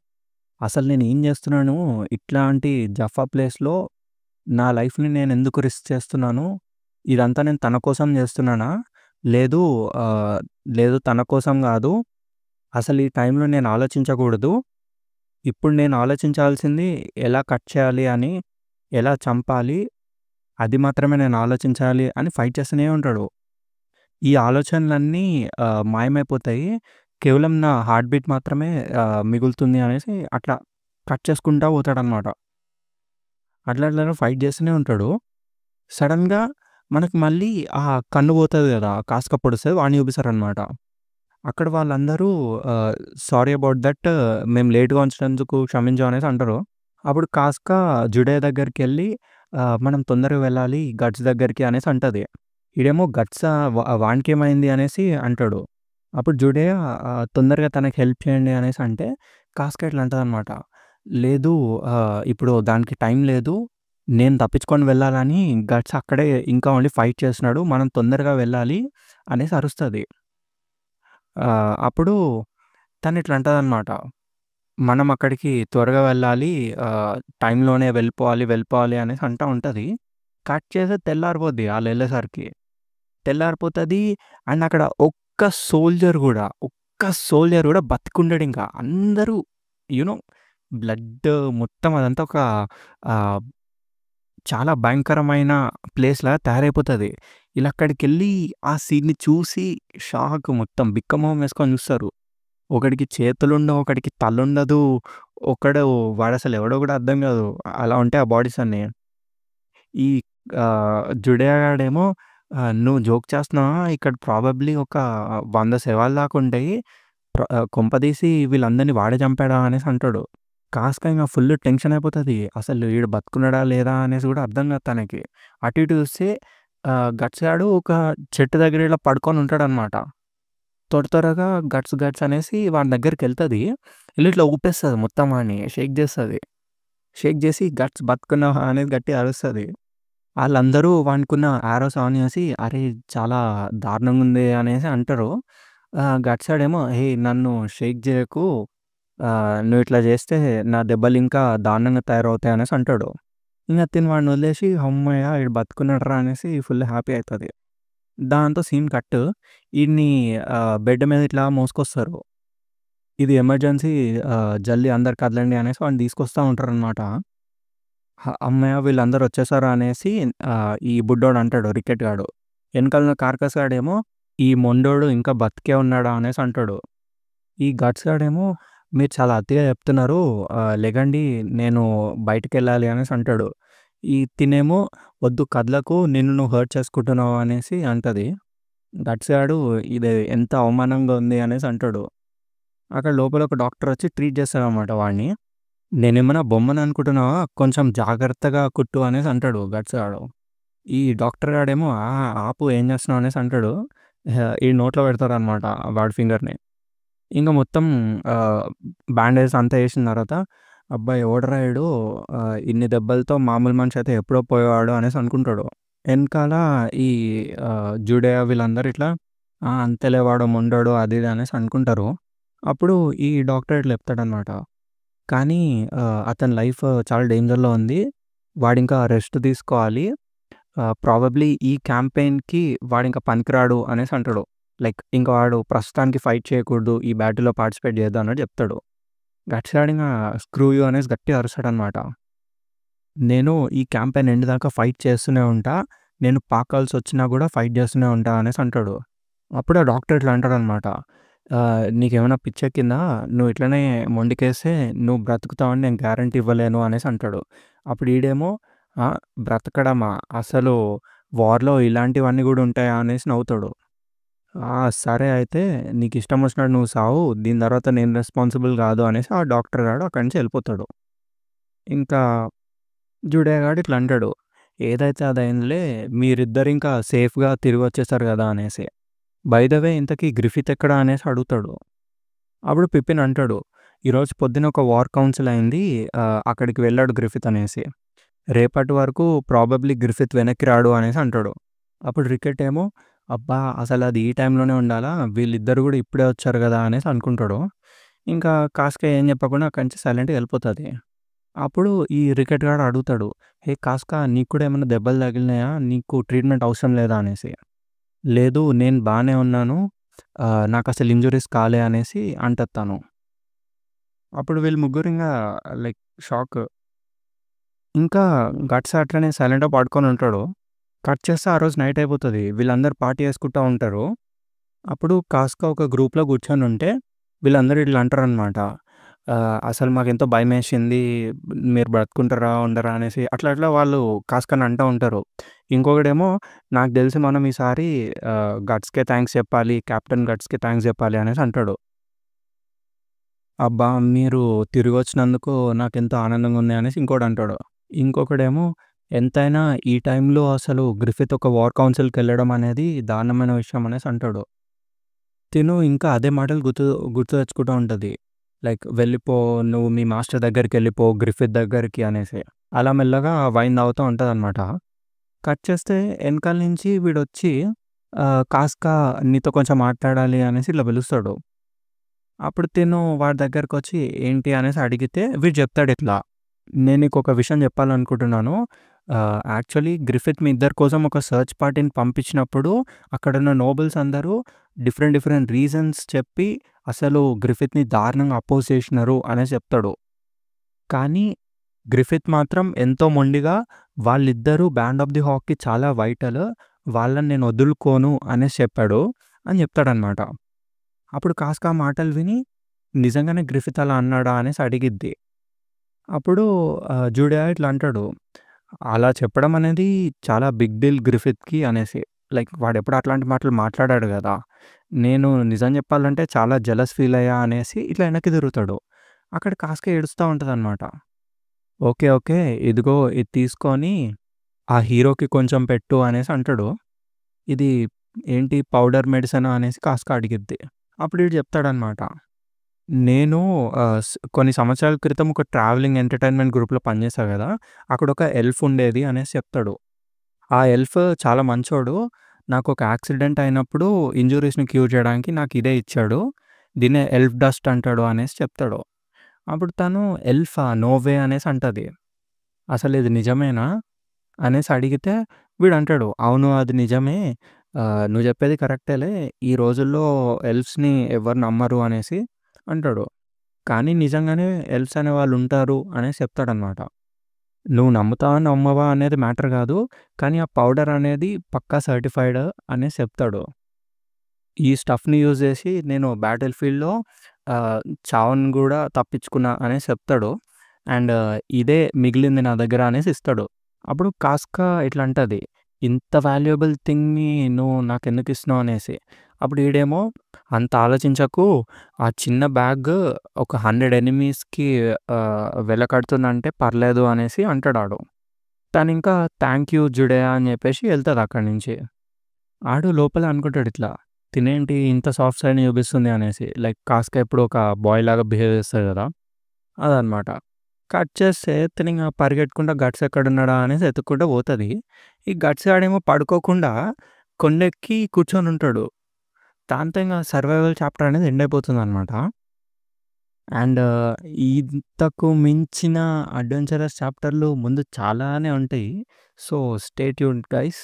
"అసలు నేనేం జేస్తున్నాను? ఇట్లాంటి జఫా ప్లేస్‌లో నా లైఫ్‌ని నేనెందుకు రిస్క్ చేస్తున్నాను? ఇదంతా నేను తన కోసం జేస్తున్నానా? లేదు ఆహ్, లేదు తన కోసం గాదు. అసలు ఈ టైంలో నేను ఆలోచించకూడదు. ఇప్పుడు నేను ఆలోచించాల్సింది ఎలా కట్ చేయాలి అని, ఎలా చంపాలి, అది మాత్రమే నేను ఆలోచించాలి" అని ఫైట్ చేస్తూనే ఉంటాడు. ఈ ఆలోచనలన్నీ మాయమైపోతాయి. కేవలం నా హార్ట్ బీట్ మాత్రమే మిగులుతుంది అనేసి అట్లా కట్ చేసుకుంటా పోతాడనమాట. అట్లా ఫైట్ చేస్తూనే ఉంటాడు. సడెన్‌గా మనకు మళ్ళీ ఆ కన్ను పోతది గదా! కాస్క పొడుస్తది. వాడిని చూపిస్తారనమాట. అక్కడ వాళ్ళందరూ ఆహ్, సారీ అబౌట్ దట్ మేము లేట్‌గా వచ్చినందుకు క్షమించు అనేసి అంటారు. అప్పుడు కాస్క జుడే దగ్గరికెళ్ళి మనం తొందరగా వెళ్ళాలి గట్స్ దగ్గరికి అనేసి అంటది. ఈడేమో గట్సా వానికేమైంది అనేసి అంటాడు. అప్పుడు జుడే తొందరగా తనకి హెల్ప్ చేయండి అనేసి అంటే కాస్క ఇట్లా అంటదనమాట. లేదు ఇప్పుడు దానికి టైం లేదు. నేను తప్పించుకొని వెళ్ళాలని గట్స్ అక్కడే ఇంకా ఓన్లీ ఫైట్ చేస్తున్నాడు. మనం తొందరగా వెళ్ళాలి అనేసి అరుస్తది. అప్పుడు తను ఇట్లా అంటదనమాట. మనం అక్కడికి త్వరగా వెళ్ళాలి. టైంలోనే వెళ్ళిపోవాలి అనేసి అంటా ఉంటది. కట్ చేస్తే తెల్లారిపోద్ది ఆళ్ళెళ్ళేసరికి. తెల్లారిపోతది. అండ్ అక్కడ ఒక్క సోల్జర్ గూడా బతికుండడింక. అందరూ యూ నో బ్లడ్ మొత్తం అదంతా ఒక ఆహ్, చాలా భయంకరమైన ప్లేస్‌లాగా తయారైపోతది. ఈళ్ళక్కడికెళ్ళి ఆ సీన్‌ని చూసి షాక్ మొత్తం బిక్కమొహం వేసుకొని చూస్తారు. ఒకడికి చేతులుండవు, ఒకడికి తలుండదు. ఒకడు వాడసలెవడో గూడా అర్థం గాదు. అలా ఉంటాయి ఆ బాడీస్ అన్నీ. ఈ జుడేయా గాడేమో "నువ్వు జోక్ చేస్తున్నావా? ఇక్కడ ప్రాబబ్లీ ఒక 100 శవాలు దాకా ఉంటాయి. కొంపదీసి వీళ్ళందరిని వాడే చంపాడా?" అనేసి అంటాడు. కాస్క ఇంగ ఫుల్ టెన్షన్ అయిపోతది. అసలు ఈడు బతికున్నాడా లేదా అనేసి గూడా అర్థం గాదు తనకి. అటు ఇటు చూస్తే గట్స్ గాడు ఒక చెట్టు దగ్గర ఇలా పడుకొని ఉంటాడనమాట. త్వరగా గట్స్ అనేసి వాని దగ్గరికెళ్తది. ఎళ్లి ఇట్లా ఊపేస్తది మొత్తం వాడిని. షేక్ జేస్తది. షేక్ జేసి "గట్స్ బతుకున్నావా?" అనేది గట్టిగా అరుస్తది. ఆళ్ళందరూ వానికున్న యారోస్ ఆన్ చేసి, "అరే! చాలా దారుణంగుంది" అనేసి అంటారు. గట్సాడేమో, "ఏయ్! నన్ను షేక్ జేయకు. నువ్విట్లా జేస్తే నా దెబ్బలింకా దారుణంగా తయారవుతాయి" అనేసి అంటాడు. ఇంగ తిను వాడిని వదిలేసి, హమ్మయ్య! ఈడు బతికున్నాడురా అనేసి ఫుల్ హ్యాపీ అయితది. దాంతో సీన్ కట్. ఈడిని బెడ్ మీద ఇట్లా మోసుకొస్తారు. ఇది ఎమర్జెన్సీ జల్దీ అందరు కదలండి అనేసి వాడిని తీసుకొస్తా ఉంటారనమాట. హమ్మయ్య! వీళ్ళందరూ వచ్చేసారు అనేసి ఈ బుడ్డోడు అంటాడు రికెట్ గాడు. ఎనకాల కార్కస్ గాడేమో, "ఈ మొండోడు ఇంకా బతికే ఉన్నాడా" అనేసి అంటాడు. ఈ గట్స్ గాడేమో, "మీరు చాలా అతిగా చెప్తున్నారు. లెగండి నేను బయటికెళ్ళాలి" అనేసి అంటాడు. తినేమో, "వద్దు కదలకు నిన్ను నువ్వు హర్ట్ చేసుకుంటున్నావు" అనేసి అంటది. గట్స్ గాడు, "ఇది ఎంత అవమానంగా ఉంది" అనేసి అంటాడు. అక్కడ లోపల ఒక డాక్టర్ వచ్చి ట్రీట్ చేస్తాడనమాట వాడిని. "నేనేమన్నా బొమ్మననుకుంటున్నావా? కొంచెం జాగ్రత్తగా కుట్టు" అనేసి అంటాడు గట్స్ గాడు. ఈ డాక్టర్ గాడేమో ఆపు ఏం చేస్తున్నావు అనేసి అంటాడు. ఈడి నోట్లో పెడతారనమాట వాడి ఫింగర్‌ని. ఇంక మొత్తం ఆహ్, బ్యాండేజ్ అంతా ఏసిన తర్వాత, అబ్బా! ఎవడురా ఈడు ఇన్ని దెబ్బలతో మామూలు మనిషి అయితే ఎప్పుడో పోయేవాడు అనేసి అనుకుంటాడు. ఎనకాల ఈ జుడేయా వీళ్ళందరూ ఇట్లా అంతేలే వాడు మొండోడు అది ఇది అనేసి అనుకుంటారు. అప్పుడు ఈ డాక్టర్ ఇట్లా చెప్తాడనమాట. కానీ అతని లైఫ్ చాలా డేంజర్‌లో ఉంది. వాడింకా రెస్ట్ తీసుకోవాలి. ప్రాబబ్లీ ఈ క్యాంపెయిన్‌కి వాడింక పనికిరాడు అనేసి అంటాడు. లైక్ ఇంక వాడు ప్రస్తుతానికి ఫైట్ చేయకూడదు. ఈ బ్యాటిల్‌లో పార్టిసిపేట్ చేయొద్దు అన్నట్టు చెప్తాడు. గట్టిగాడింగా స్క్రూ యూ అనేసి గట్టిగా అరుస్తాడనమాట. "నేను ఈ క్యాంపెయిన్ ఎండ్ దాకా ఫైట్ చేస్తూనే ఉంటా. నేను పాకాల్సొచ్చినా గూడా ఫైట్ చేస్తూనే ఉంటా" అనేసి అంటాడు. అప్పుడు ఆ డాక్టర్ ఇట్లా అంటాడనమాట. "నీకేమైనా పిచ్చెక్కిందా? నువ్వు ఇట్లనే మొండికేస్తే నువ్వు బ్రతుకుతావని నేను గ్యారంటీ ఇవ్వలేను" అనేసి అంటాడు. అప్పుడు ఈడేమో బ్రతకడమా? అసలు వార్‌లో ఇలాంటివన్నీ గూడా ఉంటాయా? అనేసి నవ్వుతాడు. సరే అయితే నీకిష్టం వచ్చినట్టు నువ్వు సావు. దీని తర్వాత నేను రెస్పాన్సిబుల్ గాదు అనేసి ఆ డాక్టర్ గాడు అక్కడి నుంచి ఎళ్ళిపోతాడు. ఇంకా జుడే గాడు ఇట్లా అంటాడు. "ఏదైతే అదయిందిలే. మీరిద్దరింకా సేఫ్‌గా తిరిగొచ్చేసారు గదా!" అనేసి. బై ద వే ఇంతకీ గ్రిఫిత్ ఎక్కడ అనేసి అడుగుతాడు. అప్పుడు పిప్పిన్ అంటాడు, "ఈరోజు పొద్దున ఒక వార్ కౌన్సిల్ అయింది. అక్కడికి వెళ్ళాడు గ్రిఫిత్" అనేసి. "రేపటి వరకు ప్రాబబ్లీ గ్రిఫిత్ వెనక్కి రాడు" అనేసి అంటాడు. అప్పుడు రికెట్ ఏమో, "అబ్బా! అసలది ఈ టైంలోనే ఉండాలా? వీళ్ళిద్దరు గూడా ఇప్పుడే వచ్చారు గదా!" అనేసి అనుకుంటాడు. ఇంకా కాస్క ఏం చెప్పకుండా అక్కడి నుంచి సైలెంట్‌గా ఎళ్ళిపోతది. అప్పుడు ఈ రికెట్ గాడు అడుగుతాడు, "హే కాస్క నీకు కూడా ఏమన్నా దెబ్బలు తగిలినాయా? నీకు ట్రీట్మెంట్ అవసరం లేదా?" అనేసి. "లేదు నేను బానే ఉన్నాను. నాకసలు ఇంజ్యూరీస్ కాలే" అనేసి అంటది తను. అప్పుడు వీళ్ళు ముగ్గురు ఇంగా లైక్ షాక్. ఇంకా గట్స్ అట్లనే సైలెంట్‌గా పడుకొని ఉంటాడు. కట్ చేస్తే ఆ రోజు నైట్ అయిపోతది. వీళ్ళందరూ పార్టీ చేసుకుంటా ఉంటారు. అప్పుడు కాస్క ఒక గ్రూప్‌లో కూర్చొనుంటే వీళ్ళందరూ ఇట్లా అంటారనమాట. "అసలు మాకెంతో భయమేసింది. మీరు బ్రతుకుంటారా? ఉండరా?" అనేసి అట్లా వాళ్ళు కాస్కని అంటా ఉంటారు. ఇంకొకడేమో "నాకు తెలిసి మనం ఈసారి గట్స్‌కే థాంక్స్ చెప్పాలి. కెప్టెన్ గట్స్‌కి థాంక్స్ చెప్పాలి" అనేసి అంటాడు. "అబ్బా! మీరు తిరిగొచ్చినందుకు నాకెంతో ఆనందంగా ఉంది" అనేసి ఇంకోడంటాడు. ఇంకొకడేమో "ఎంతైనా ఈ టైంలో అసలు గ్రిఫిత్ ఒక వార్ కౌన్సిల్‌కెళ్ళడం అనేది దారుణమైన విషయం" అనేసి అంటాడు. తిను ఇంకా అదే మాటలు గుర్తు తెచ్చుకుంటూ ఉంటది. లైక్ "వెళ్ళిపో, నువ్వు మీ మాస్టర్ దగ్గరికెళ్ళిపో గ్రిఫిత్ దగ్గరికి" అనేసి. అలా మెల్లగా వైన్ తాగుతా ఉంటదనమాట. కట్ చేస్తే ఎనకాల నుంచి వీడొచ్చి "కాస్కా నీతో కొంచెం మాట్లాడాలి" అనేసి ఇట్లా పిలుస్తాడు. అప్పుడు తిను వాడి దగ్గరకొచ్చి ఏంటి అనేసి అడిగితే వీడు చెప్తాడు ఇట్లా, "నేను నీకొక విషయం చెప్పాలనుకుంటున్నాను. యాక్చువల్లీ గ్రిఫిత్ మీ ఇద్దరి కోసం ఒక సెర్చ్ పార్టీని పంపించినప్పుడు అక్కడున్న నోబెల్స్ అందరూ డిఫరెంట్ డిఫరెంట్ రీజన్స్ చెప్పి అసలు గ్రిఫిత్‌ని దారుణంగా అపోజ్ చేసినారు" అనేసి చెప్తాడు. కానీ గ్రిఫిత్ మాత్రం ఎంతో మొండిగా వాళ్ళిద్దరూ బ్యాండ్ ఆఫ్ ది హాక్‌కి చాలా వైటల్. వాళ్ళని నేను వదులుకోను అనేసి చెప్పాడు అని చెప్తాడనమాట. అప్పుడు కాస్క ఆ మాటలు విని నిజంగానే గ్రిఫిత్ అలా అన్నాడా అనేసి అడిగిద్ది. అప్పుడు జూడియా ఇట్లా అంటాడు, "అలా చెప్పడం అనేది చాలా బిగ్ డీల్ గ్రిఫిత్‌కి" అనేసి. లైక్ వాడెప్పుడు అట్లాంటి మాటలు మాట్లాడాడు గదా! నేను నిజం చెప్పాలంటే చాలా జెలస్ ఫీల్ అయ్యా అనేసి ఇట్లా వెనక్కి తిరుగుతాడు. అక్కడ కాస్క ఏడుస్తా ఉంటదనమాట. "ఓకే. ఓకే. ఇదిగో ఇది తీసుకొని ఆ హీరోకి కొంచెం పెట్టు" అనేసి అంటాడు. ఇది ఏంటి పౌడర్ మెడిసినా అనేసి కాస్క అడిగిద్ది. అప్పుడు ఈడు చెప్తాడనమాట. నేను కొన్ని సంవత్సరాల క్రితం ఒక ట్రావెలింగ్ ఎంటర్‌టైన్‌మెంట్ గ్రూప్‌లో పనిచేశా గదా! అక్కడొక ఎల్ఫ్ ఉండేది అనేసి చెప్తాడు. ఆ ఎల్ఫ్ చాలా మంచోడు. నాకొక యాక్సిడెంట్ అయినప్పుడు ఇంజ్యూరీస్‌ని క్యూర్ చేయడానికి నాకు ఇదే ఇచ్చాడు. దీన్నే ఎల్ఫ్ డస్ట్ అంటాడు అనేసి చెప్తాడు. అప్పుడు తను ఎల్ఫా? నో వే అనేసి అంటది. అసలిది నిజమేనా? అనేసి అడిగితే వీడంటాడు, "అవును అది నిజమే. నువ్వు చెప్పేది కరెక్టేలే. ఈ రోజుల్లో ఎల్ఫ్స్‌ని ఎవరు నమ్మరు" అనేసి అంటాడు. కానీ నిజంగానే ఎల్ఫ్స్ అనేవాళ్ళుంటారు అనేసి చెప్తాడనమాట. నువ్వు నమ్ముతావా, నమ్మవా అనేది మ్యాటర్ గాదు. కానీ ఆ పౌడర్ అనేది పక్కా సర్టిఫైడ్ అనేసి చెప్తాడు. ఈ స్టఫ్‌ని యూజ్ చేసి నేను బ్యాటిల్ ఫీల్డ్‌లో ఆహ్, చావుని గూడా తప్పించుకున్నా అనేసి చెప్తాడు. అండ్ ఇదే మిగిలింది నా దగ్గర అనేసి ఇస్తాడు. అప్పుడు కాస్కా ఇట్లా అంటది, "ఇంత వాల్యుయబుల్ థింగ్‌ని నువ్వు నాకెందుకిస్తున్నావు" అనేసి. అప్పుడు ఈడేమో, "అంత ఆలోచించకు. ఆ చిన్న బ్యాగ్ ఒక 100 ఎనిమీస్‌కి వెలకడుతుందంటే పర్లేదు" అనేసి అంటాడాడు. తనింకా థాంక్ యూ జుడేయా అని చెప్పేసి ఎళ్తది అక్కడి నుంచి. ఆడు లోపల అనుకుంటాడిట్లా, తినేంటి ఇంత సాఫ్ట్ సైడ్‌ని చూపిస్తుంది అనేసి. లైక్ కాస్క ఎప్పుడు ఒక బాయ్ లాగా బిహేవ్ చేస్తది గదా! అదనమాట. కట్ చేస్తే తినింగ పరిగెట్టుకుంటా గట్స్ ఎక్కడున్నాడా అనేసి ఎతుక్కుంటా పోతది. ఈ గట్స్ గాడేమో పడుకోకుండా కొండెక్కి కూర్చొనుంటాడు. దాంతో ఇంగ సర్వైవల్ చాప్టర్ అనేది ఎండ్ అయిపోతుందనమాట. అండ్ ఇంతకు మించిన అడ్వెంచరస్ చాప్టర్‌లు ముందు చాలానే ఉంటాయి. So, stay tuned guys.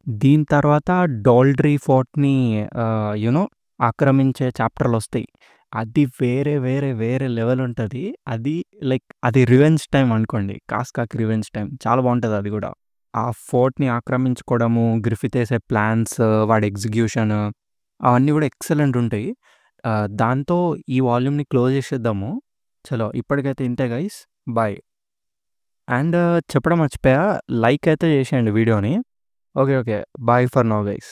దీని తర్వాత డోల్డ్రీ ఫోర్ట్‌ని ఆక్రమించే చాప్టర్‌లొస్తాయి. అది వేరే, వేరే, వేరే లెవెల్ ఉంటది. అది లైక్ అది రివెంజ్ టైమ్ అనుకోండి. కాస్కాకి రివెంజ్ టైమ్. చాలా బావుంటది అది గూడా. ఆ ఫోర్ట్‌ని ఆక్రమించుకోవడము, గ్రిఫిత్ ఏసే ప్లాన్స్, వాడి ఎగ్జిక్యూషన్ అవన్నీ గూడా ఎక్సలెంట్ ఉంటాయి. దాంతో ఈ వాల్యూమ్‌ని క్లోజ్ చేసేద్దాము. చలో ఇప్పటికైతే ఇంతే గైస్. బాయ్. అండ్ చెప్పడం మర్చిపోయా. లైక్ అయితే చేసేయండి వీడియోని. Okay. Okay. Bye for now guys.